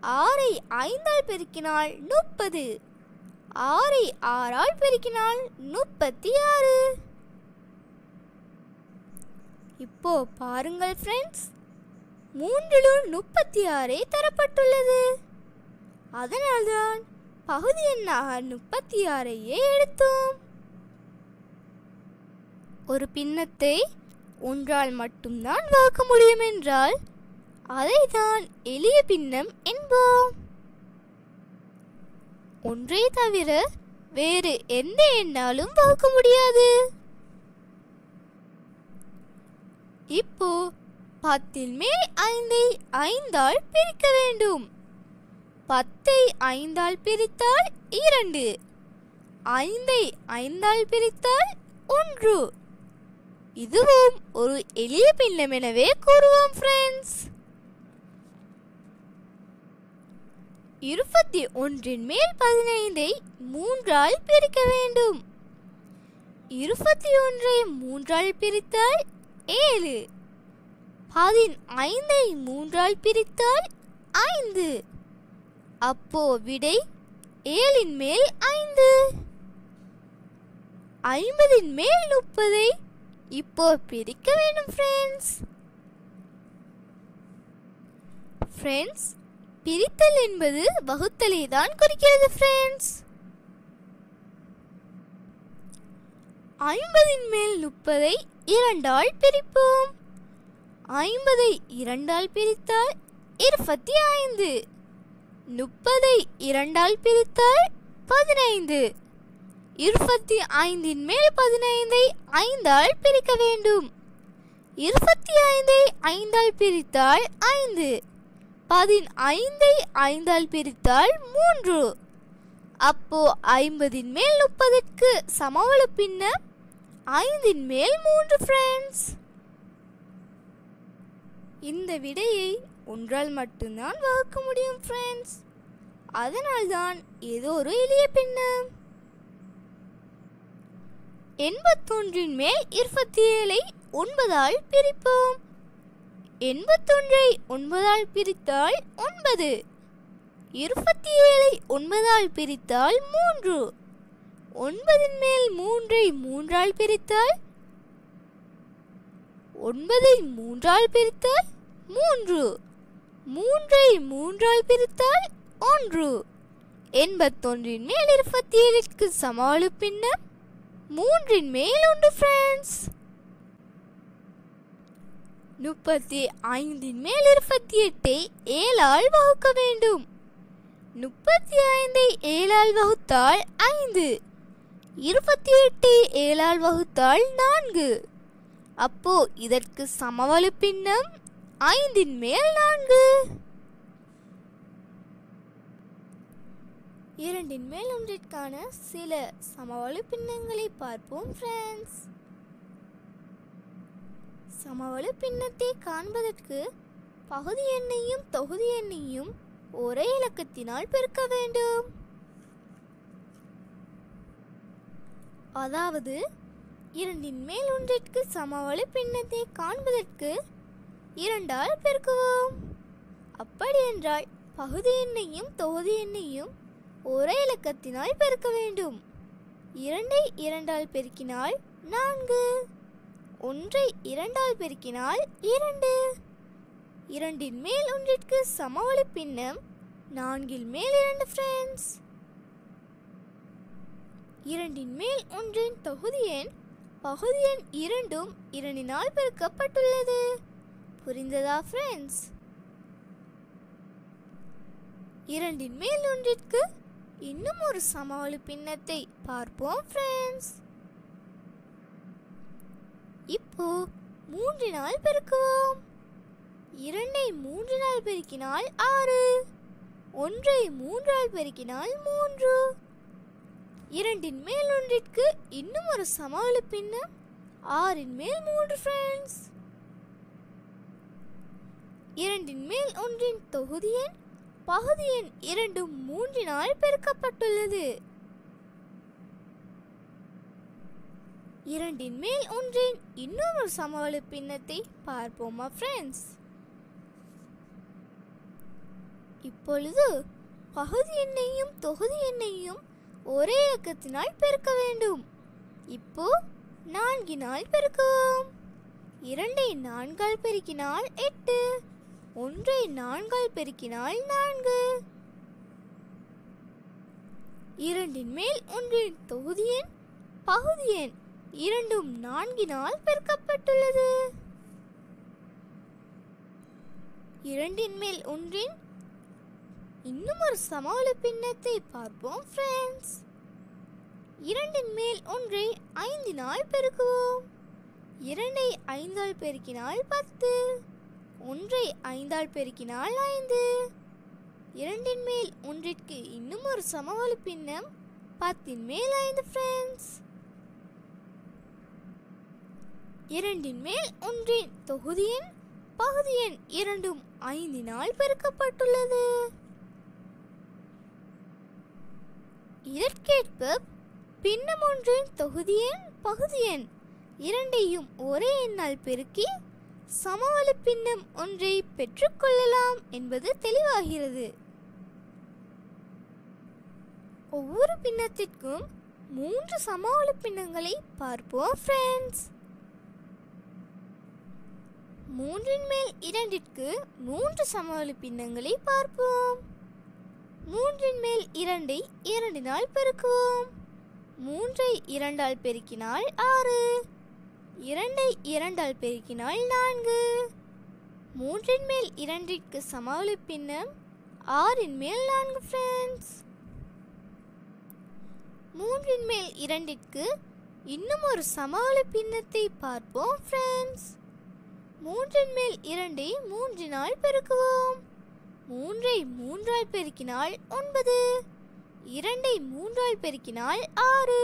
6ஐ 5ஆல் பெருக்கினால் 30. 6ஐ 6ஆல் பெருக்கினால் 36. இப்போ பாருங்கள் ஃப்ரெண்ட்ஸ், 3லும் 36 தரப்பட்டுள்ளது. அதனால்தான் பகுதி எண்ணாக 36ஐயே எடுத்தோம். ஒரு பின்னத்தை ஒன்றால் மட்டும்தான் வகுக்க முடியும் என்றால் அதைதான் எளிய பின்னம் என்போம். ஒன்றை தவிர வேறு எந்த எண்ணாலும் வகுக்க முடியாது. இப்போ 10ல் மேல் 5ஐ 5ஆல் பிரிக்க வேண்டும். 10ஐ 5ஆல் பிரித்தால் 2. 5ஐ 5ஆல் பிரித்தால் 1. இதுவும் ஒரு எளிய பின்னம் எனவே கூறுவோம் ஃப்ரெண்ட்ஸ். 21ன் மேல் 15ஐ 3ஆல் பிரிக்க வேண்டும். 21ஐ 3ஆல் பிரித்தால் 7. 15ஐ 3ஆல் பிரித்தால் 5. அப்போ விடை 7ன் மேல் 5. 50ன் மேல் 30ஐ இப்போ பிரிக்க வேண்டும் ஃப்ரெண்ட்ஸ். பிரித்தல் என்பது வகுத்தலை தான் குறிக்கிறது ஃப்ரெண்ட்ஸ். 50ன் மேல் 30ஐ 2ஆல் பிரிப்போம். 50ஐ 2ஆல் பிரித்தால் 25. 30ஐ 2ஆல் பிரித்தால் 15. 25ன் மேல் 15ஐ 5ஆல் பிரிக்க வேண்டும். 25ஐ 5ஆல் பிரித்தால் 5. 15ஐ 5ஆல் பிரித்தால் 3. அப்போ 50ன் மேல் 30ற்கு சமவெளி பின்னம் 5ன் மேல் 3 ஃப்ரெண்ட்ஸ். இந்த விடையை ஒன்றால் மட்டும்தான் வகுக்க முடியும் ஃப்ரெண்ட்ஸ். அதனால்தான் ஏதோ ஒரு எளிய பின்னம். 81ன் மேல் 27ஐ 9ஆல் பிரிப்போம். 81ஐ 9ஆல் பிரித்தால் 9. 27ஐ 9ஆல் பிரித்தால் 3. 9ன் மேல் 3ஐ 3ஆல் பிரித்தால் 9ஐ 3ஆல் பிரித்தால் 3. 3ஐ 3ஆல் பிரித்தால் 1. 81ன் மேல் 27ற்கு சமவெளி பின்னம் 3ன் மேல் 1 ஃப்ரெண்ட்ஸ். 35ன் மேல் 28ஐ 7ஆல் வகுக்க வேண்டும். 35ஐ 7ஆல் வகுத்தால் 5. 28ஐ 7ஆல் வகுத்தால் 4. அப்போ இதற்கு சமவெளி பின்னம் 5ன் மேல் 4. 2ன் மேல் 1ற்கான சில சமவெளி பின்னங்களை பார்ப்போம் ஃப்ரெண்ட்ஸ். சமவெளி பின்னத்தை காண்பதற்கு பகுதி எண்ணையும் தொகுதி எண்ணையும் ஒரே இலக்கத்தினால் பெருக்க வேண்டும். அதாவது 2ன் மேல் 1ற்கு சமவெளி பின்னத்தை காண்பதற்கு 2ஆல் பெருக்குவோம். அப்படி என்றால் பகுதி எண்ணையும் தொகுதி எண்ணையும் ஒரே இலக்கத்தினால் பெருக்க வேண்டும். 2ஐ 2ஆல் பெருக்கினால் 4. 1ஐ 2ஆல் பெருக்கினால் 2. 2ன் மேல் 1ற்கு சமவெளி பின்னம் 4ல் மேல் 2 ஃப்ரெண்ட்ஸ். 2ன் மேல் 1ன் தொகுதி எண் பகுதி எண் 2ம் 2னால் பெருக்கப்பட்டுள்ளது. புரிந்ததா ஃப்ரெண்ட்ஸ்? இரண்டின் மேல் ஒன்றிற்கு இன்னும் ஒரு சமவெளி பின்னத்தை பார்ப்போம் ஃப்ரெண்ட்ஸ். இப்போ 3 பெருக்குவோம். 2ஐ 3 பெருக்கினால் 6, 1ஐ 3 பெருக்கினால் 3. இரண்டின் மேல் ஒன்றிற்கு இன்னும் ஒரு சமவெளி பின்னம் 6ன் மேல் 3 ஃப்ரெண்ட்ஸ். இரண்டின் மேல் ஒன்றின் தொகுதி எண் பகுதி எண் இரண்டும் 3 பெருக்கப்பட்டுள்ளது. இரண்டின் மேல் ஒன்றின் இன்னொரு சமவெளி பின்னத்தை பார்ப்போமா ஃப்ரெண்ட்ஸ். இப்பொழுது பகுதி எண்ணையும் தொகுதி எண்ணையும் ஒரே இலக்கத்தினால் பெருக்க வேண்டும். இப்போ 4 பெருக்குவோம். 2ஐ 4 பெருக்கினால் 8, 1ஐ 4 பெருக்கினால் 4. இரண்டின் மேல் ஒன்றின் தொகுதி எண் பகுதி எண் இரண்டும் 4 பெருக்கப்பட்டுள்ளது. இரண்டின் மேல் ஒன்றின் இன்னும் ஒரு சமவெளி பின்னத்தை பார்ப்போம் ஃப்ரெண்ட்ஸ். இரண்டின் மேல் ஒன்றை 5 பெருக்குவோம். 2ஐ 5 பெருக்கினால் 10, 1ஐ 5 பெருக்கினால் 5. இரண்டின் மேல் ஒன்றிற்கு இன்னும் ஒரு சமவெளி பின்னம் 10ன் மேல் 5 ஃப்ரெண்ட்ஸ். இரண்டின் மேல் ஒன்றின் தொகுதி எண் பகுதி எண் இரண்டும் 5 பெருக்கப்பட்டுள்ளது. இதற்கேற்ப பின்னம் ஒன்றின் தொகுதி எண் பகுதி எண் இரண்டையும் ஒரே எண்ணால் பெருக்கி சமவெளி பின்னம் ஒன்றை பெற்றுக்கொள்ளலாம் என்பது தெளிவாகிறது. ஒவ்வொரு பின்னத்திற்கும் 3 சமவெளி பின்னங்களை பார்ப்போம் ஃப்ரெண்ட்ஸ். 3ன் மேல் 2ற்கு 3 சமவெளி பின்னங்களை பார்ப்போம். 3ன் மேல் 2ஐ 2 பெருக்குவோம். 3ஐ 2 பெருக்கினால் 6, 2ஐ 2 பெருக்கினால் 4. 3ன் மேல் 2ற்கு சமவெளி பின்னம் 6ன் மேல் 4 ஃப்ரெண்ட்ஸ். 3ன் மேல் 2ற்கு இன்னும் ஒரு சமவெளி பின்னத்தை பார்ப்போம் ஃப்ரெண்ட்ஸ். 3ன் மேல் 2ஐ 3 பெருக்குவோம். 3ஐ 3 பெருக்கினால் 9, 2ஐ 3 பெருக்கினால் 6.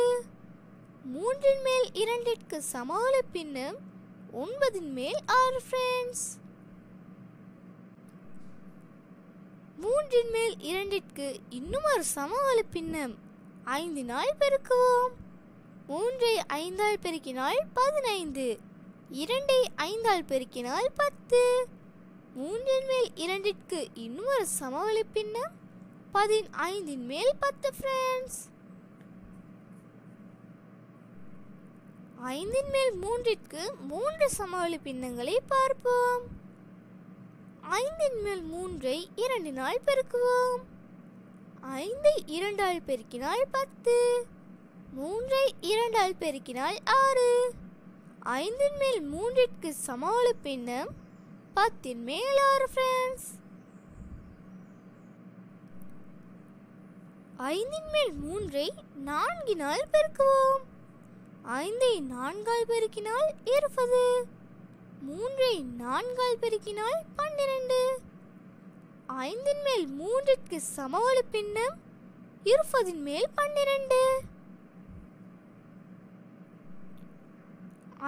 3ன் மேல் 2ற்கு சமவெளி பின்னம் 9ன் மேல் 6 ஃப்ரெண்ட்ஸ். 3ன் மேல் 2ற்கு இன்னும் ஒரு சமவெளி பின்னம் 5 பெருக்குவோம். 3ஐ 5 பெருக்கினால் 15, 2ஐ 5 பெருக்கினால் 10. 3ன் மேல் 2ற்கு இன்னும் ஒரு சமவெளி பின்னம் 15ன் மேல் 10 ஃப்ரெண்ட்ஸ். 5ன் மேல் 3ற்கு 3 சமவெளி பின்னங்களை பார்ப்போம். 5ன் மேல் 3ஐ 2 பெருக்குவோம். 5ஐ 2 பெருக்கினால் 10, 3ஐ 2 பெருக்கினால் 6. 5ன் மேல் 3ற்கு சமவெளி பின்னம் 10ன் மேல் 6 ஃப்ரெண்ட்ஸ். 5ன் மேல் 3ஐ 4 பெருக்குவோம். 5ஐ 4 பெருக்கினால் 20, 3ஐ 4 பெருக்கினால் 12. 5ன் மேல் 3ற்கு சமவெளி பின்னம் 20ன் மேல் 12.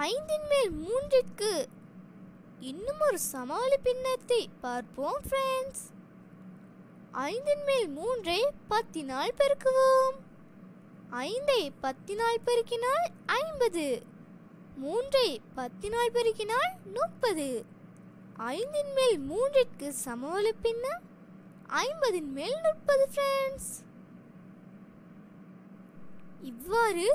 5ன் மேல் 3ற்கு இன்னும் ஒரு சமவெளி பின்னத்தை பார்ப்போம் ஃப்ரெண்ட்ஸ். 5ன் மேல் 3ஐ 10 பெருக்குவோம். 5ஐ 10 பெருக்கினால் 50, 3ஐ 10 பெருக்கினால் 30. 5ன் மேல் 3ற்கு சமவெளி பின்னம் 50ன் மேல் 30 ஃப்ரெண்ட்ஸ். இவ்வாறு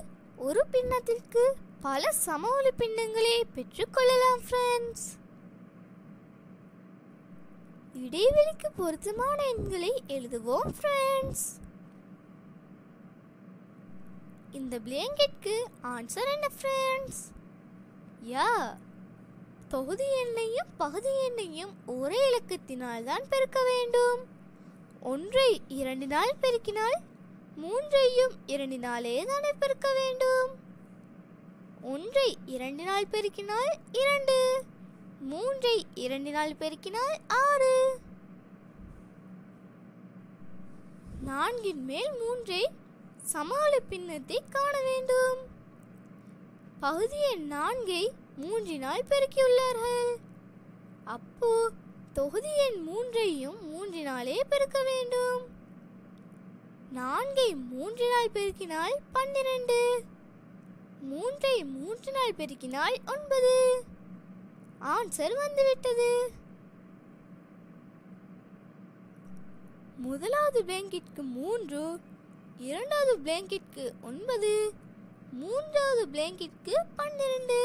ஒரு பின்னத்திற்கு பல சமவெளி பின்னங்களை பெற்றுக்கொள்ளலாம் ஃப்ரெண்ட்ஸ். இடைவெளிக்கு பொருத்தமான எண்களை எழுதுவோம் ஃப்ரெண்ட்ஸ். இந்த பிளாங்கெட்க்கு ஆன்சர் என்ன ஃப்ரெண்ட்ஸ்? யா, தொகுதி எண்ணையும் பகுதி எண்ணையும் ஒரே இலக்கத்தினால் தான் பெருக்க வேண்டும். ஒன்றை இரண்டினால் பெருக்கினால் மூன்றையும் இரண்டினாலே தானே பெருக்க வேண்டும். ஒன்றை இரண்டினால் பெருக்கினால் 2, மூன்றை இரண்டினால் பெருக்கினால் 6. 4 மேல் 3 சமவெளி பின்னத்தை காண வேண்டும். பகுதி எண் 4 3 பெருக்கியுள்ளார்கள். அப்போ தொகுதி எண் 3ஐயும் 3 பெருக்க வேண்டும். 4ஐ 3 பெருக்கினால் 12, 3ஐ 3 பெருக்கினால் 9. ஆன்சர் வந்துவிட்டது. முதலாவது பிளாங்கெட்க்கு 3, இரண்டாவது பிளாங்கெட்க்கு 9, மூன்றாவது பிளாங்கெட்க்கு 12.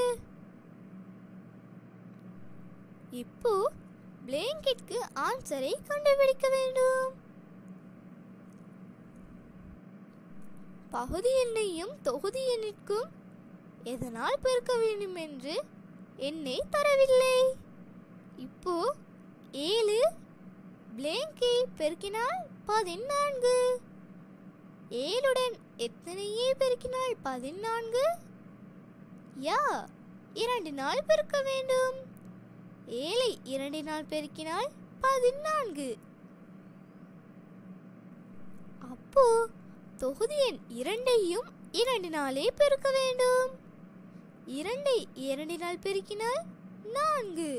இப்போ பிளாங்கெட்க்கு ஆன்சரை கண்டுபிடிக்க வேண்டும். பகுதி எண்ணையும் தொகுதி எண்ணிற்கும் எதனால் பெருக்க வேண்டும் என்று எண்ணை தரவில்லை. இப்போ 7 பிளாங்கை பெருக்கினால் 14. 7உடன் எத்தனையே பெருக்கினால் 14? யா 2 பெருக்க வேண்டும். 7ஐ 2 பெருக்கினால் 14. அப்போ தொகுதி எண் 2ஐயும் 2 பெருக்க வேண்டும். 2ஐ 2 பெருக்கினால் 4.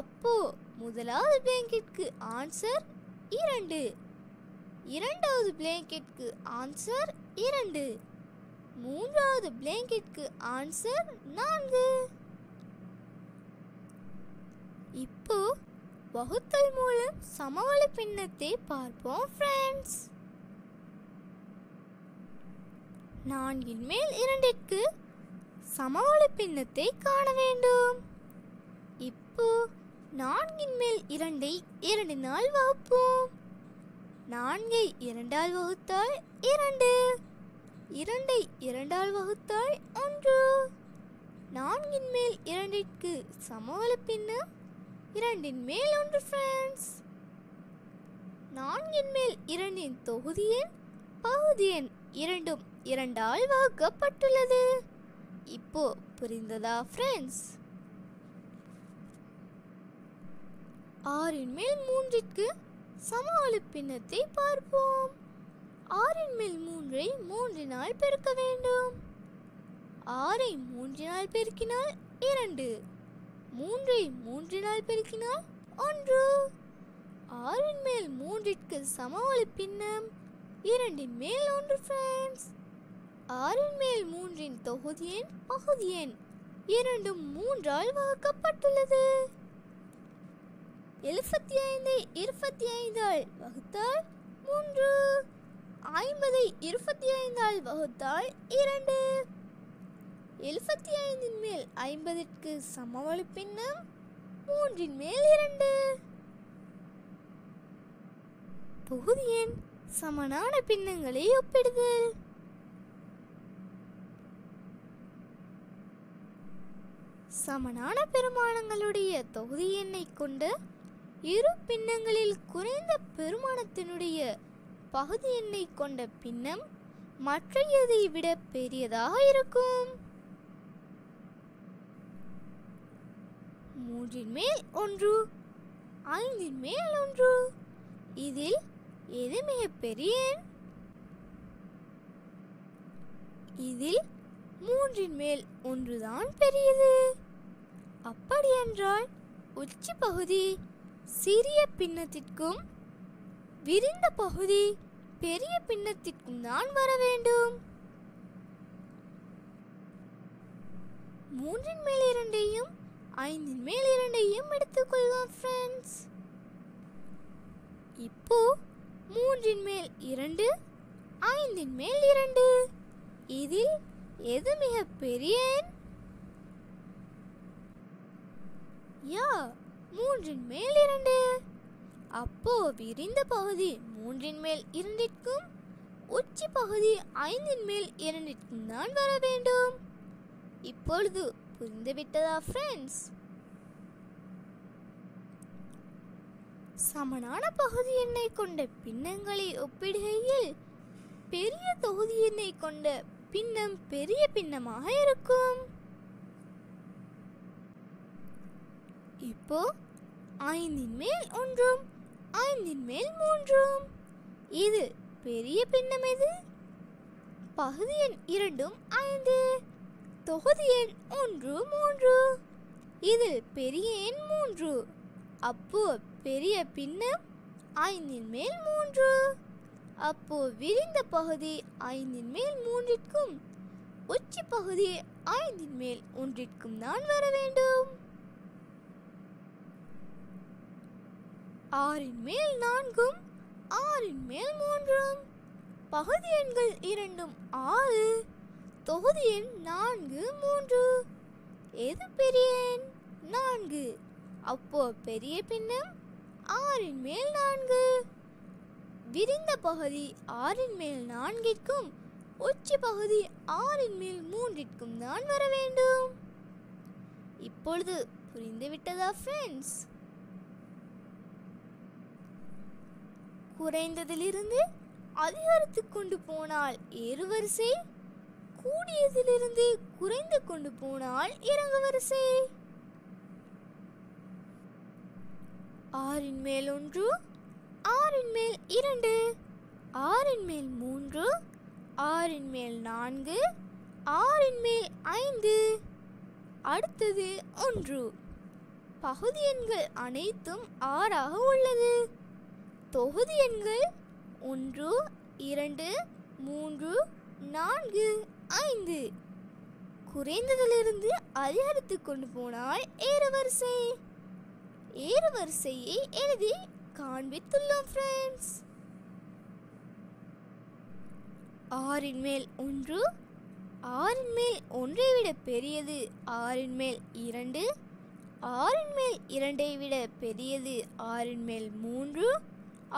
அப்போ முதலாவது பிளாங்கெட்க்கு ஆன்சர் 2, இரண்டாவது பிளாங்கெட்க்கு ஆன்சர் 2, மூன்றாவது பிளாங்கெட்க்கு ஆன்சர் 4. இப்போ வகுத்தல் மூலம் சமவெளி பின்னத்தை பார்ப்போம் ஃப்ரெண்ட்ஸ். 4 மேல் 2ற்கு சமவெளி பின்னத்தை காண வேண்டும். இப்போ 4 மேல் 2ஐ 2 வகுப்போம். 4ஐ 2 வகுத்தால் 2, 2ஐ 2 வகுத்தால் 1. 4 மேல் 2ற்கு சமவெளி பின்னம் 2 மேல் 1 ஃப்ரெண்ட்ஸ். 4 மேல் 2 தொகுதி எண் பகுதி எண் இரண்டும் 2 வகுக்கப்பட்டுள்ளது. இப்போ புரிந்ததா ஃப்ரெண்ட்ஸ்? 6 மேல் 3ற்கு சமவெளி பின்னத்தை பார்ப்போம். 6 மேல் 3ஐ 3 பெருக்க வேண்டும். 6ஐ 3 பெருக்கினால் 2, 3ஐ 3 பெருக்கினால் 1. 6 மேல் 3ற்கு சமவெளி பின்னம் 2 மேல் 1 ஃப்ரெண்ட்ஸ். 6 மேல் 3 தொகுதி எண் பகுதி எண் இரண்டும் 3 வகுக்கப்பட்டுள்ளது. 75ஐ 25 வகுத்தால் 3, 50ஐ 25 வகுத்தால் 2. 75 மேல் 50ற்கு சமவெளி பின்னம் 3 மேல் 2. தொகுதி எண் சமனான பின்னங்களை ஒப்பிடுதல். சமனான பெருமானங்களுடைய தொகுதி எண்ணை கொண்டு இரு பின்னங்களில் குறைந்த பெருமானத்தினுடைய பகுதி எண்ணை கொண்ட பின்னம் மற்றையதை விட பெரியதாக இருக்கும். 3 மேல் 1, 5 மேல் 1. இதில் எது மிக பெரிய எண்? இதில் 3 மேல் 1 தான் பெரியது. அப்படியென்றால் உச்சி பகுதி சிறிய பின்னத்திற்கும் விரிந்த பகுதி பெரிய பின்னத்திற்கும் தான் வர வேண்டும். 3 மேல் 2ஐயும் 5 மேல் 2ஐயும் எடுத்துக்கொள்வோம் ஃப்ரெண்ட்ஸ். இப்போ 3 மேல் 2, 5 மேல் 2. இதில் எது மிக பெரிய எண்? யா 3 மேல் 2. அப்போ விரிந்த பகுதி 3 மேல் 2ற்கும் உச்சி பகுதி 5 மேல் 2ற்கும் தான் வர வேண்டும். இப்பொழுது புரிந்துவிட்டதா ஃப்ரெண்ட்ஸ்? சமனான பகுதி எண்ணை கொண்ட பின்னங்களை ஒப்பிடுகையில் பெரிய தொகுதி எண்ணை கொண்ட பின்னம் பெரிய பின்னமாக இருக்கும். இப்போ 5 மேல் 1 5 மேல் 3. இது பெரிய பின்னம் எது? பகுதி எண் 2 5, தொகுதி எண் 1 3. இதில் பெரிய எண் 3. அப்போ பெரிய பின்னம் 5 மேல் 3. அப்போ விரிந்த பகுதி 5 மேல் 3ற்கும் உச்சி பகுதி 5 மேல் 1ற்கும் தான் வர வேண்டும். 6 மேல் 4 6 மேல் 3. பகுதி எண்கள் இரண்டும் 6, தொகுதி எண் 4 3. எது பெரிய எண்? 4. அப்போ பெரிய பின்னம் 6 மேல் 4. விரிந்த பகுதி 6 மேல் 4ற்கும் உச்சி பகுதி 6 மேல் 3ற்கும் தான் வர வேண்டும். இப்பொழுது புரிந்துவிட்டதா ஃப்ரெண்ட்ஸ்? குறைந்ததிலிருந்து அதிகரித்து கொண்டு போனால் ஏறுவரிசை, கூடியதிலிருந்து குறைந்து கொண்டு போனால் இறங்கு வரிசை. 6 மேல் 1 6 மேல் 2 6 மேல் 3 6 மேல் 4 6 மேல் 5. அடுத்தது 1. பகுதி எண்கள் அனைத்தும் 6 ஆக உள்ளது. தொகுதி எண்கள் 1 2 3 4 5. குறைந்ததிலிருந்து அதிகரித்து கொண்டு போனால் ஏறுவரிசை. ஏறுவரிசையை எழுதி காண்பித்துள்ளோம் ஃப்ரெண்ட்ஸ். 6 மேல் 1 6 மேல் 1 விட பெரியது 6 மேல் 2 6 மேல் 2 விட பெரியது 6 மேல் 3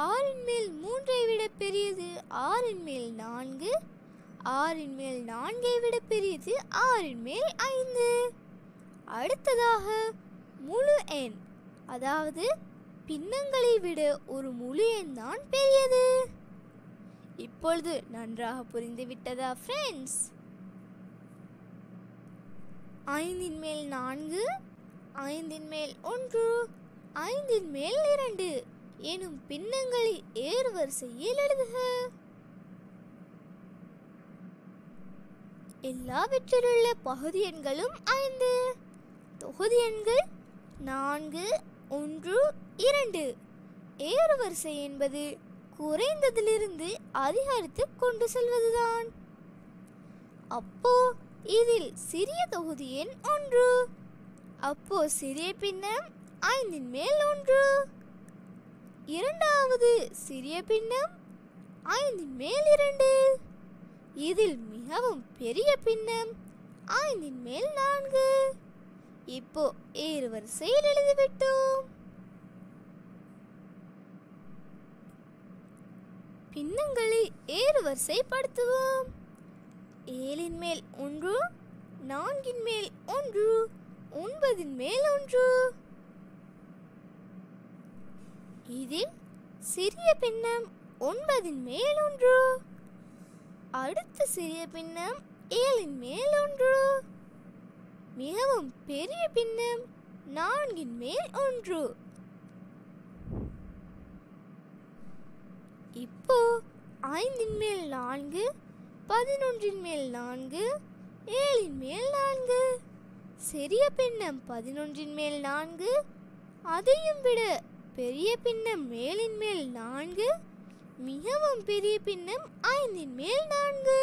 6 மேல் 3 விட பெரியது 6 மேல் 4 6 மேல் 4 விட பெரியது 6 மேல் 5. அடுத்ததாக முழு எண், அதாவது பின்னங்களை விட ஒரு முழு எண் தான் பெரியது. இப்பொழுது நன்றாக புரிந்துவிட்டதா ஃப்ரெண்ட்ஸ்? 5 மேல் 4 5 மேல் 1 5 மேல் 2 எனும் பின்னங்களை ஏறுவரிசையில் எழுதுக. எல்லாவற்றிலுள்ள பகுதி எண்களும் 5. தொகுதி எண்கள் 4 1 2. ஏறுவரிசை என்பது குறைந்ததிலிருந்து அதிகரித்து கொண்டு செல்வதுதான். அப்போ இதில் சிறிய தொகுதி எண் 1. அப்போ சிறிய பின்னம் 5 மேல் 1. இரண்டாவது சிறிய பின்னம் 5 மேல் 2. இதில் மிகவும் பெரிய பின்னம் 5 மேல் 4. இப்போ ஏறுவரிசையில் எழுதிவிட்டோம். பின்னங்களை ஏறுவரிசைப்படுத்துவோம். 7 மேல் 1 4 மேல் 1 9 மேல் 1. இதில் சிறிய பின்னம் 9 மேல் 1. அடுத்த சிறிய பின்னம் 7 மேல் 1. மிகவும் பெரிய பின்னம் 4 மேல் 1. இப்போ 5 மேல் 4 11 மேல் 4 7 மேல் 4. சிறிய பின்னம் 11 மேல் 4. அதையும் விட பெரிய பின்னம் 7 மேல் 4. மிகவும் பெரிய பின்னம் 5 மேல் 4.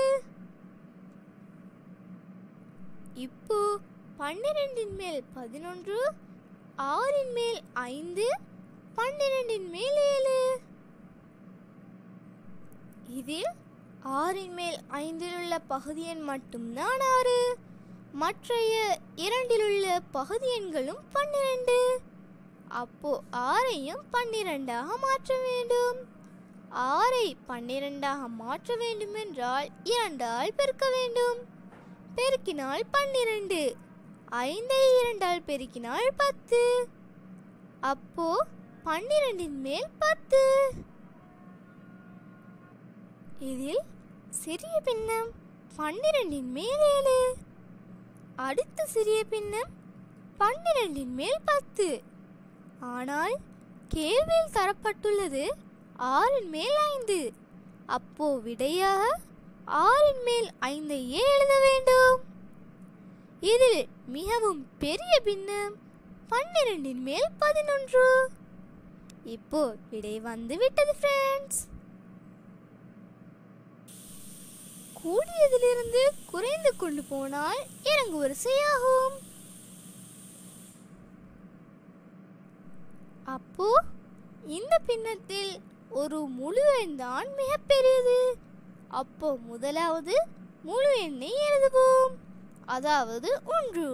இப்போ 12 மேல் 11 6 மேல் 5 12 மேல் 7. இதில் 6 மேல் 5 உள்ள பகுதி எண் மட்டும்தான் 6. மற்றைய 2 உள்ள பகுதி எண்களும் 12. அப்போ 6ஐயும் 12ஆக மாற்ற வேண்டும். 6ஐ 12ஆக மாற்ற வேண்டுமென்றால் 2ஆல் பெருக்க வேண்டும். பெருக்கினால் 12. 5ஐ 2ஆல் பெருக்கினால் 10. அப்போ 12இன் மேல் 10. இதில் சிறிய பின்னம் 12இன் மேல் 7. அடுத்த சிறிய பின்னம் 12இன் மேல் 10. ஆனால் கேள்வியில் தரப்பட்டுள்ளது 6இன் மேல் 5. அப்போ விடையாக 6இன் மேல் 5 எழுத வேண்டும். இதில் மிகவும் பெரிய பின்னம் 12இன் மேல் 11. இப்போ விடை வந்து விட்டது ஃப்ரெண்ட்ஸ். கூடியதிலிருந்து குறைந்து கொண்டு போனால் இறங்கு வரிசையாகும். அப்போ இந்த பின்னத்தில் ஒரு முழு எண் தான் மிகப்பெரியது. அப்போ முதலாவது முழு எண்ணை எழுதுவோம், அதாவது 1.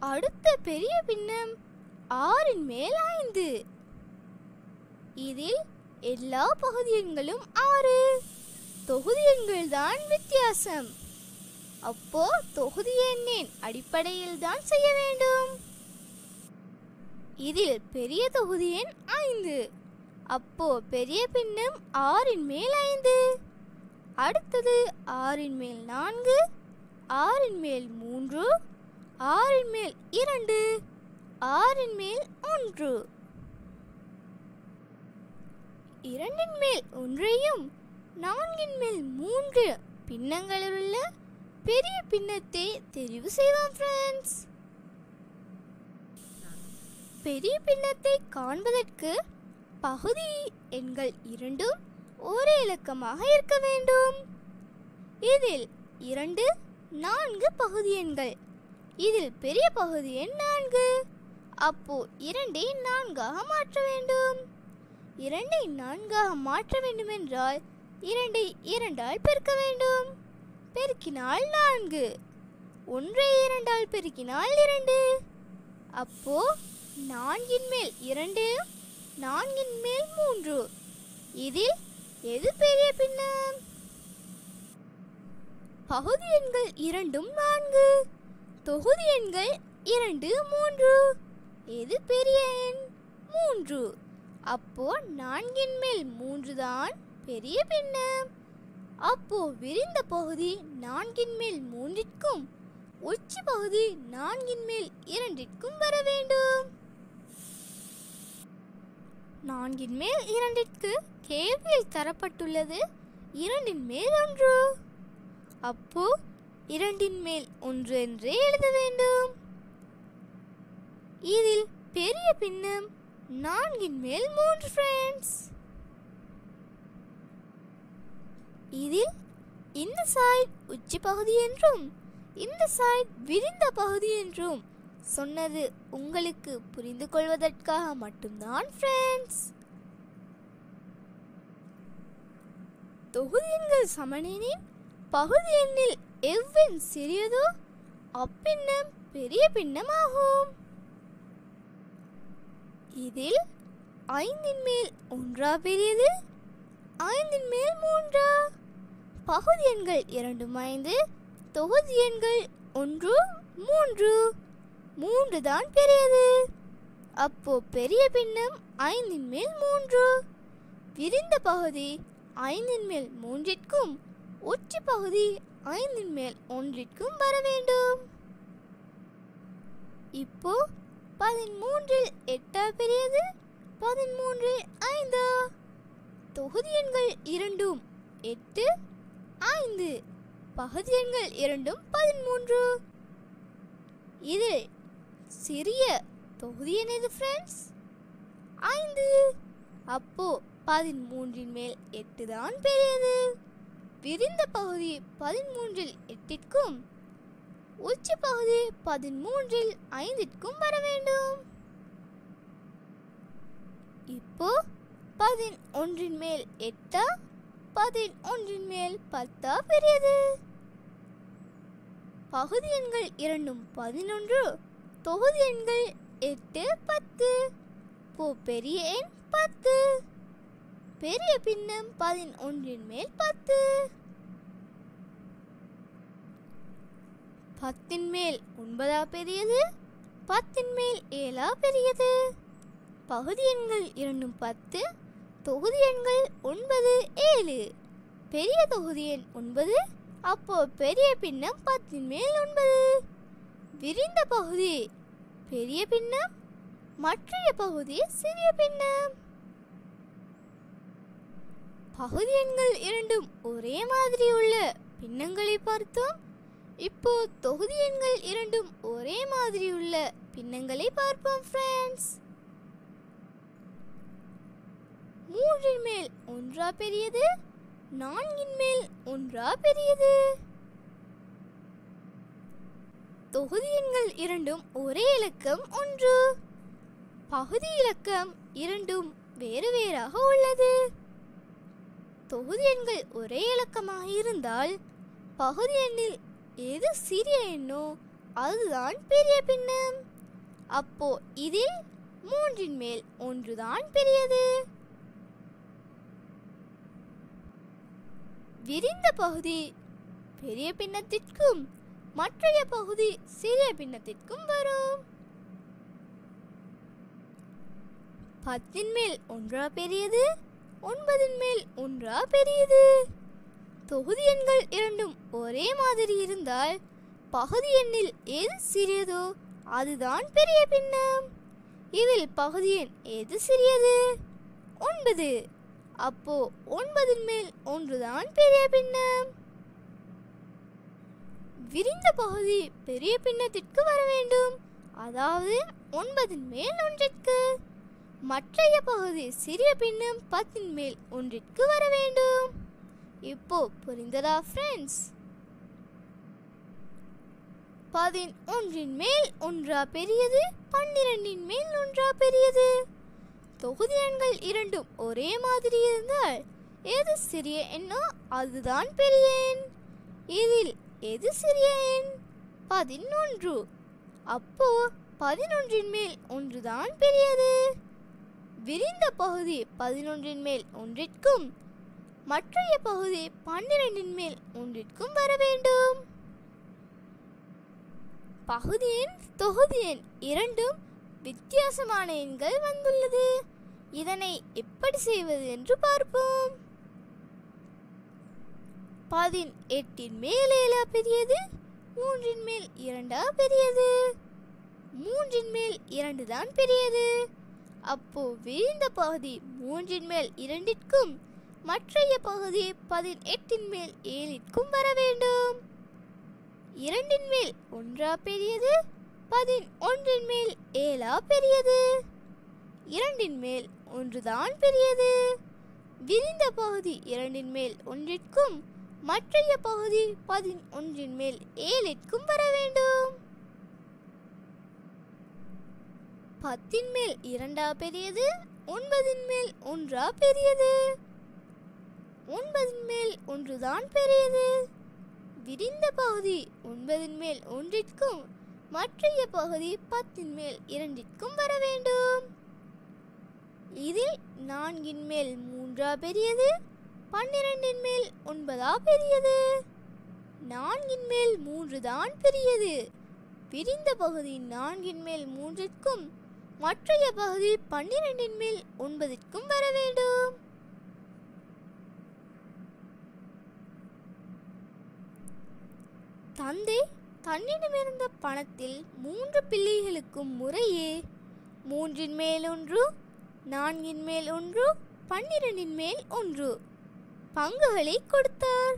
அடுத்த பெரிய பின்னம் 6இன் மேல் 5. இதில் எல்லா பகுதி எண்களும் 6. தொகுதி எண்கள் தான் வித்தியாசம். அப்போ தொகுதி எண்ணின் அடிப்படையில் தான் செய்ய வேண்டும். இதில் பெரிய தொகுதி எண் 5. அப்போ பெரிய பின்னம் 6இன் மேல் 5. அடுத்தது 6இன் மேல் 4, 6இன் மேல் 3, 6இன் மேல் 2, 6இன் மேல் 1. 2இன் மேல் 1ஐயும் 4இன் மேல் 3 பின்னங்களில் உள்ள பெரிய பின்னத்தை தெரிவு செய்வோம் ஃப்ரெண்ட்ஸ். பெரிய பின்னத்தை காண்பதற்கு பகுதி எண்கள் இரண்டும் ஒரே இலக்கமாக இருக்க வேண்டும். இதில் 2, 4 பகுதி எண்கள். இதில் பெரிய பகுதி எண் 4. அப்போ 2ஐ 4ஆக மாற்ற வேண்டும். 2ஐ 4ஆக மாற்ற வேண்டும் என்றால் 2ஐ 2ஆல் பெருக்க வேண்டும். பெருக்கினால் 4. 1ஐ 2ஆல் பெருக்கினால் 2. அப்போ 4இன் மேல் 2, 4இன் மேல் 3. இதில் எது பெரிய பின்னம்? பகுதி எண்கள் இரண்டும் 4. தொகுதி எண்கள் 2, 3. எது பெரிய எண்? 3. அப்போ 4இன் மேல் 3 தான் பெரிய பின்னம். அப்போ விரிந்த பகுதி 4இன் மேல் 3ற்கும் உச்சி பகுதி 4இன் மேல் 2ற்கும் வர வேண்டும். 4இன் மேல் 2ற்கு கேள்வியில் தரப்பட்டுள்ளது 2இன் மேல் 1. அப்போ 2இன் மேல் 1 என்றே எழுத வேண்டும். இதில் பெரிய பின்னம் 4இன் மேல் 3 ஃப்ரெண்ட்ஸ். இதில் இந்த சைடு உச்சி பகுதி என்றும் இந்த சைடு விரிந்த பகுதி என்றும் சொன்னது உங்களுக்கு புரிந்து கொள்வதற்காக மட்டும்தான் ஃப்ரெண்ட்ஸ். தொகுதி எண்கள் சமனெனில் பகுதி எண்ணில் எவ்வெண் சிறியதோ அப்பின்னம் பெரிய பின்னமாகும். இதில் 5இன் மேல் 1 பெரியது, 5இன் மேல் 3. பகுதி எண்கள் 2, 5. தொகுதி எண்கள் 1, 3. 3 தான் பெரியது. அப்போ பெரிய பின்னம் 5இன் மேல் 3. விரிந்த பகுதி 5இன் மேல் 3ற்கும் உச்சி பகுதி 5இன் மேல் 1ற்கும் வர வேண்டும். இப்போ 13இல் 8 பெரியது, 13இல் 5. தொகுதி எண்கள் இரண்டும் 8, 5. பகுதி எண்கள் இரண்டும் 13. இதில் சிறிய தொகுதி எண் எது ஃப்ரெண்ட்ஸ்? 5. அப்போ 13இன் மேல் 8 தான் பெரியது. விரிந்த பகுதி 13இல் 8ற்கும் உச்சி பகுதி 13இல் 5ற்கும் வர வேண்டும். இப்போ 11இன் மேல் 8, 11இன் மேல் 10 பெரியது. பகுதி எண்கள் இரண்டும் 11, தொகுதி எண்கள் 8, 10. இப்போ பெரிய எண் 10. பெரிய பின்னம் 11இன் மேல் 10. 10இன் மேல் 9 பெரியது, 10 மேல் 7 பெரியது? பகுதி எண்கள் இரண்டும் 10, தொகுதி எண்கள் 9, 7. பெரிய தொகுதி எண் 9, அப்போ பெரிய பின்னம் 10 மேல் 9. விரிந்த பகுதி பெரிய பின்னம், மற்றைய பகுதி சிறிய பின்னம். பகுதி எண்கள் இரண்டும் ஒரே மாதிரி உள்ள பின்னங்களை பார்த்தோம். இப்போ தொகுதி எண்கள் இரண்டும் ஒரே மாதிரி உள்ள பின்னங்களை பார்ப்போம் ஃப்ரெண்ட்ஸ். 3 மேல் 1 பெரியது? 4 மேல் 1 பெரியது? தொகுதி எண்கள் இரண்டும் ஒரே இலக்கம் 1. பகுதி இலக்கம் இரண்டும் வேறு வேறாக உள்ளது. தொகுதி எண்கள் ஒரே இலக்கமாக இருந்தால் பகுதி எண்ணில் எது சிறிய எண்ணோ அதுதான் பெரிய பின்னம். அப்போ இதில் 3 மேல் 1 தான் பெரியது. விரிந்த பகுதி பெரிய பின்னத்திற்கும் மற்றைய பகுதி சிறிய பின்னத்திற்கும் வரும். 10 மேல் 1 பெரியது? 9 மேல் 1 பெரியது? தொகுதி எண்கள் இரண்டும் ஒரே மாதிரி இருந்தால் பகுதி எண்ணில் எது சிறியதோ அதுதான் பெரிய பின்னம். இதில் பகுதி எண் எது சிறியது? 9. அப்போ 9 மேல் 1 தான் பெரிய பின்னம். விரிந்த பகுதி பெரிய பின்னத்திற்கு வர வேண்டும், அதாவது 9 மேல் 1க்கு. மற்றைய பகுதி சிறிய பின்னம் 10 மேல் 1க்கு வர வேண்டும். இப்போ புரிந்ததா ஃப்ரெண்ட்ஸ்? 11 மேல் 1 பெரியது? 12 மேல் 1 பெரியது? தொகுதி எண்கள் இரண்டும் ஒரே மாதிரி இருந்தால் எது சிறிய எண்ணோ அதுதான் பெரிய எண். இதில் எது சிறிய எண்? 11. அப்போ 11 மேல் 1 தான் பெரியது. விரிந்த பகுதி 11 மேல் 1க்கும் மற்றைய பகுதி 12 மேல் 1க்கும் வர வேண்டும். பகுதி எண் தொகுதி எண் இரண்டும் வித்தியாசமான எண்கள் வந்துள்ளது. இதனை எப்படி செய்வது என்று பார்ப்போம். 18 மேல் 7 பெரியது? 3 மேல் 2 பெரியது? 3 மேல் 2 தான் பெரியது. அப்போ விரிந்த பகுதி 3 மேல் 2க்கும் மற்றைய பகுதி 18 மேல் 7க்கும் வர வேண்டும். 2 மேல் 1 பெரியது? 11 மேல் 7 பெரியது? 2 மேல் 1 தான் பெரியது. விரிந்த பகுதி 2 மேல் 1க்கும் மற்றைய பகுதி 11 மேல் 7க்கும் வர வேண்டும். 10 மேல் 2 பெரியது? 9 மேல் 1 பெரியது? 9 மேல் 1 தான் பெரியது. விரிந்த பகுதி 9 மேல் 1க்கும் மற்றைய பகுதி 10 மேல் 2க்கும் வர வேண்டும். இதில் 4 மேல் 3 பெரியது? 12 மேல் 9 பெரியது? 4 மேல் 3 தான் பெரியது. விரிந்த பகுதி 4 மேல் 3க்கும் மற்றைய பகுதி 12 மேல் 9க்கும் வர வேண்டும். தந்தை தன்னிடமிருந்த பணத்தில் 3 பிள்ளைகளுக்கும் முறையே 3 மேல் 1, 4 மேல் 1, 12 மேல் 1 பங்குகளை கொடுத்தார்.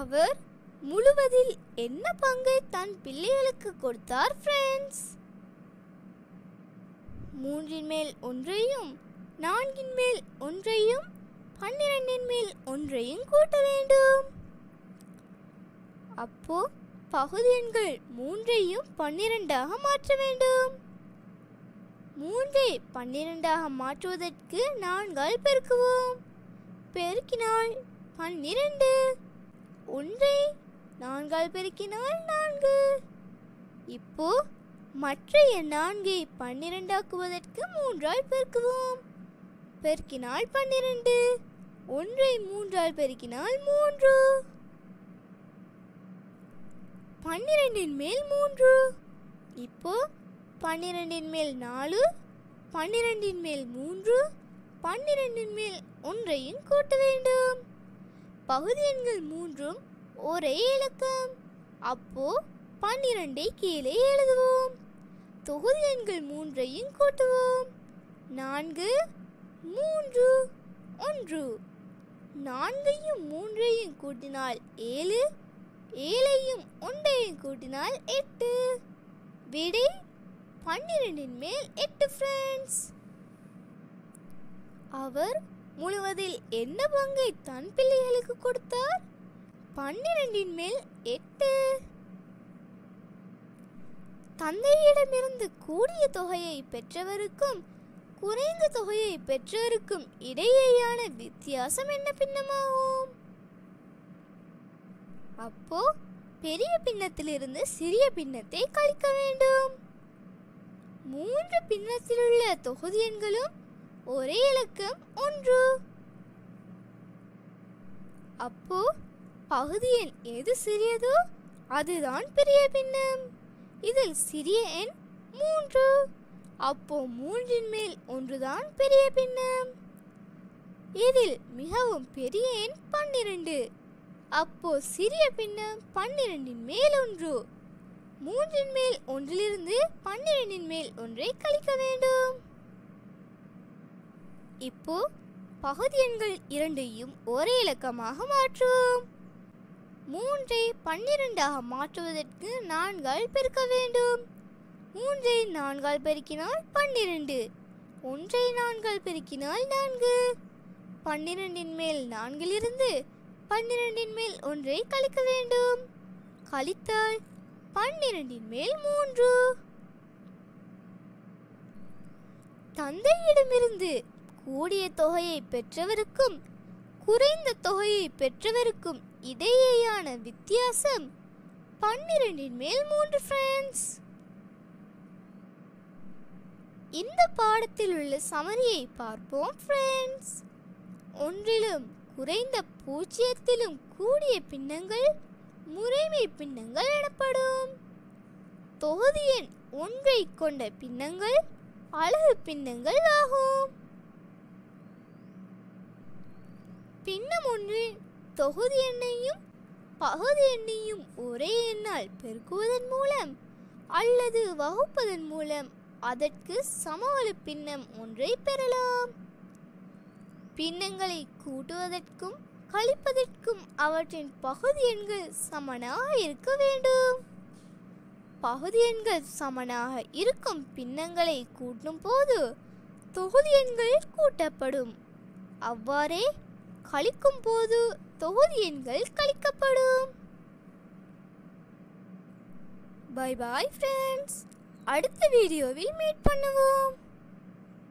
அவர் முழுவதில் என்ன பங்கை தன் பிள்ளைகளுக்கு கொடுத்தார் ஃப்ரெண்ட்ஸ்? 3 மேல் 1ஐயும் 4 மேல் 1ஐயும் 12 மேல் 1ஐயும் கூட்ட வேண்டும். அப்போ பகுதி எண்கள் 3ஐயும் 12ஆக மாற்ற வேண்டும். 3ஐ 12ஆக மாற்றுவதற்கு 4ஆல் பெருக்குவோம். பெருக்கினால் 12. 1ஐ 4ஆல் பெருக்கினால் 4. இப்போ மற்றைய 4ஐ 12 ஆக்குவதற்கு 3ஆல் பெருக்குவோம். பெருக்கினால் 12. 1ஐ 3ஆல் பெருக்கினால் 3. 12 மேல் 3. இப்போ 12 மேல் 4, 12 மேல் 3, 12 மேல் 1 கூட்ட வேண்டும். பகுதி எண்கள் மூன்றும் ஒரே இலக்கம். அப்போ 12 கீழே எழுதுவோம். தொகுதி எண்கள் 3 கூட்டுவோம். 4, 3, 1. 4 3 கூட்டினால் 7, 7 1 கூட்டினால் 8. விடை 12 மேல் 8 ஃப்ரெண்ட்ஸ். அவர் முழுவதில் என்ன பங்கை தன் பிள்ளைகளுக்கு கொடுத்தார்? 12 மேல் 8. தந்தையிடமிருந்து கூடிய தொகையை பெற்றவருக்கும் குறைந்த தொகையை பெற்றவருக்கும் இடையேயான வித்தியாசம் என்ன பின்னமாகும்? அப்போ பெரிய பின்னத்திலிருந்து சிறிய பின்னத்தை கழிக்க வேண்டும். 3 பின்னத்திலுள்ள தொகுதி எண்களும் ஒரே இலக்கம் 1. அப்போ பகுதி எண் எது சிறியதோ அதுதான் பெரிய பின்னம். இதில் சிறிய எண் 3. அப்போ 3 மேல் 1 தான் பெரிய பின்னம். இதில் மிகவும் பெரிய எண் 12. அப்போ சிறிய பின்னம் 12 மேல் 1. 3 மேல் 1 12 மேல் 1 கழிக்க வேண்டும். இப்போ பகுதி எண்கள் இரண்டையும் ஒரே இலக்கமாக மாற்றுவோம். 3 12 மாற்றுவதற்கு 4 பெருக்க வேண்டும். 3 4 பெருக்கினால் 12. 1 4 பெருக்கினால் 4. 12 மேல் 4 12 மேல் 1 கழிக்க வேண்டும். கழித்தால் 12 மேல் 3. தந்தையிடமிருந்து கூடிய தொகையை பெற்றவருக்கும் குறைந்த தொகையை பெற்றவருக்கும் இடையேயான வித்தியாசம் 12 மேல் 3 ஃப்ரெண்ட்ஸ். இந்த பாடத்தில் உள்ள சமரியை பார்ப்போம் ஃப்ரெண்ட்ஸ். ஒன்றிலும் குறைந்த 0 கூடிய பின்னங்கள் முறைமை பின்னங்கள் எனப்படும். தொகுதி எண் 1 கொண்ட பின்னங்கள் அலகு பின்னங்கள் ஆகும். பின்னம் 1 தொகுதி எண்ணையும் பகுதி எண்ணையும் ஒரே எண்ணால் பெருக்குவதன் மூலம் அல்லது வகுப்பதன் மூலம் அதற்கு சமவெளி பின்னம் 1 பெறலாம். பின்னங்களை கூட்டுவதற்கும் கழிப்பதற்கும் அவற்றின் பகுதி எண்கள் சமனாக இருக்க வேண்டும். பகுதி எண்கள் சமனாக இருக்கும் பின்னங்களை கூட்டும் போது தொகுதி எண்கள் கூட்டப்படும். அவ்வாறே கழிக்கும் போது தொகுதி எண்கள் கழிக்கப்படும். Bye bye friends. அடுத்த வீடியோவில் மீட் பண்ணுவோம்.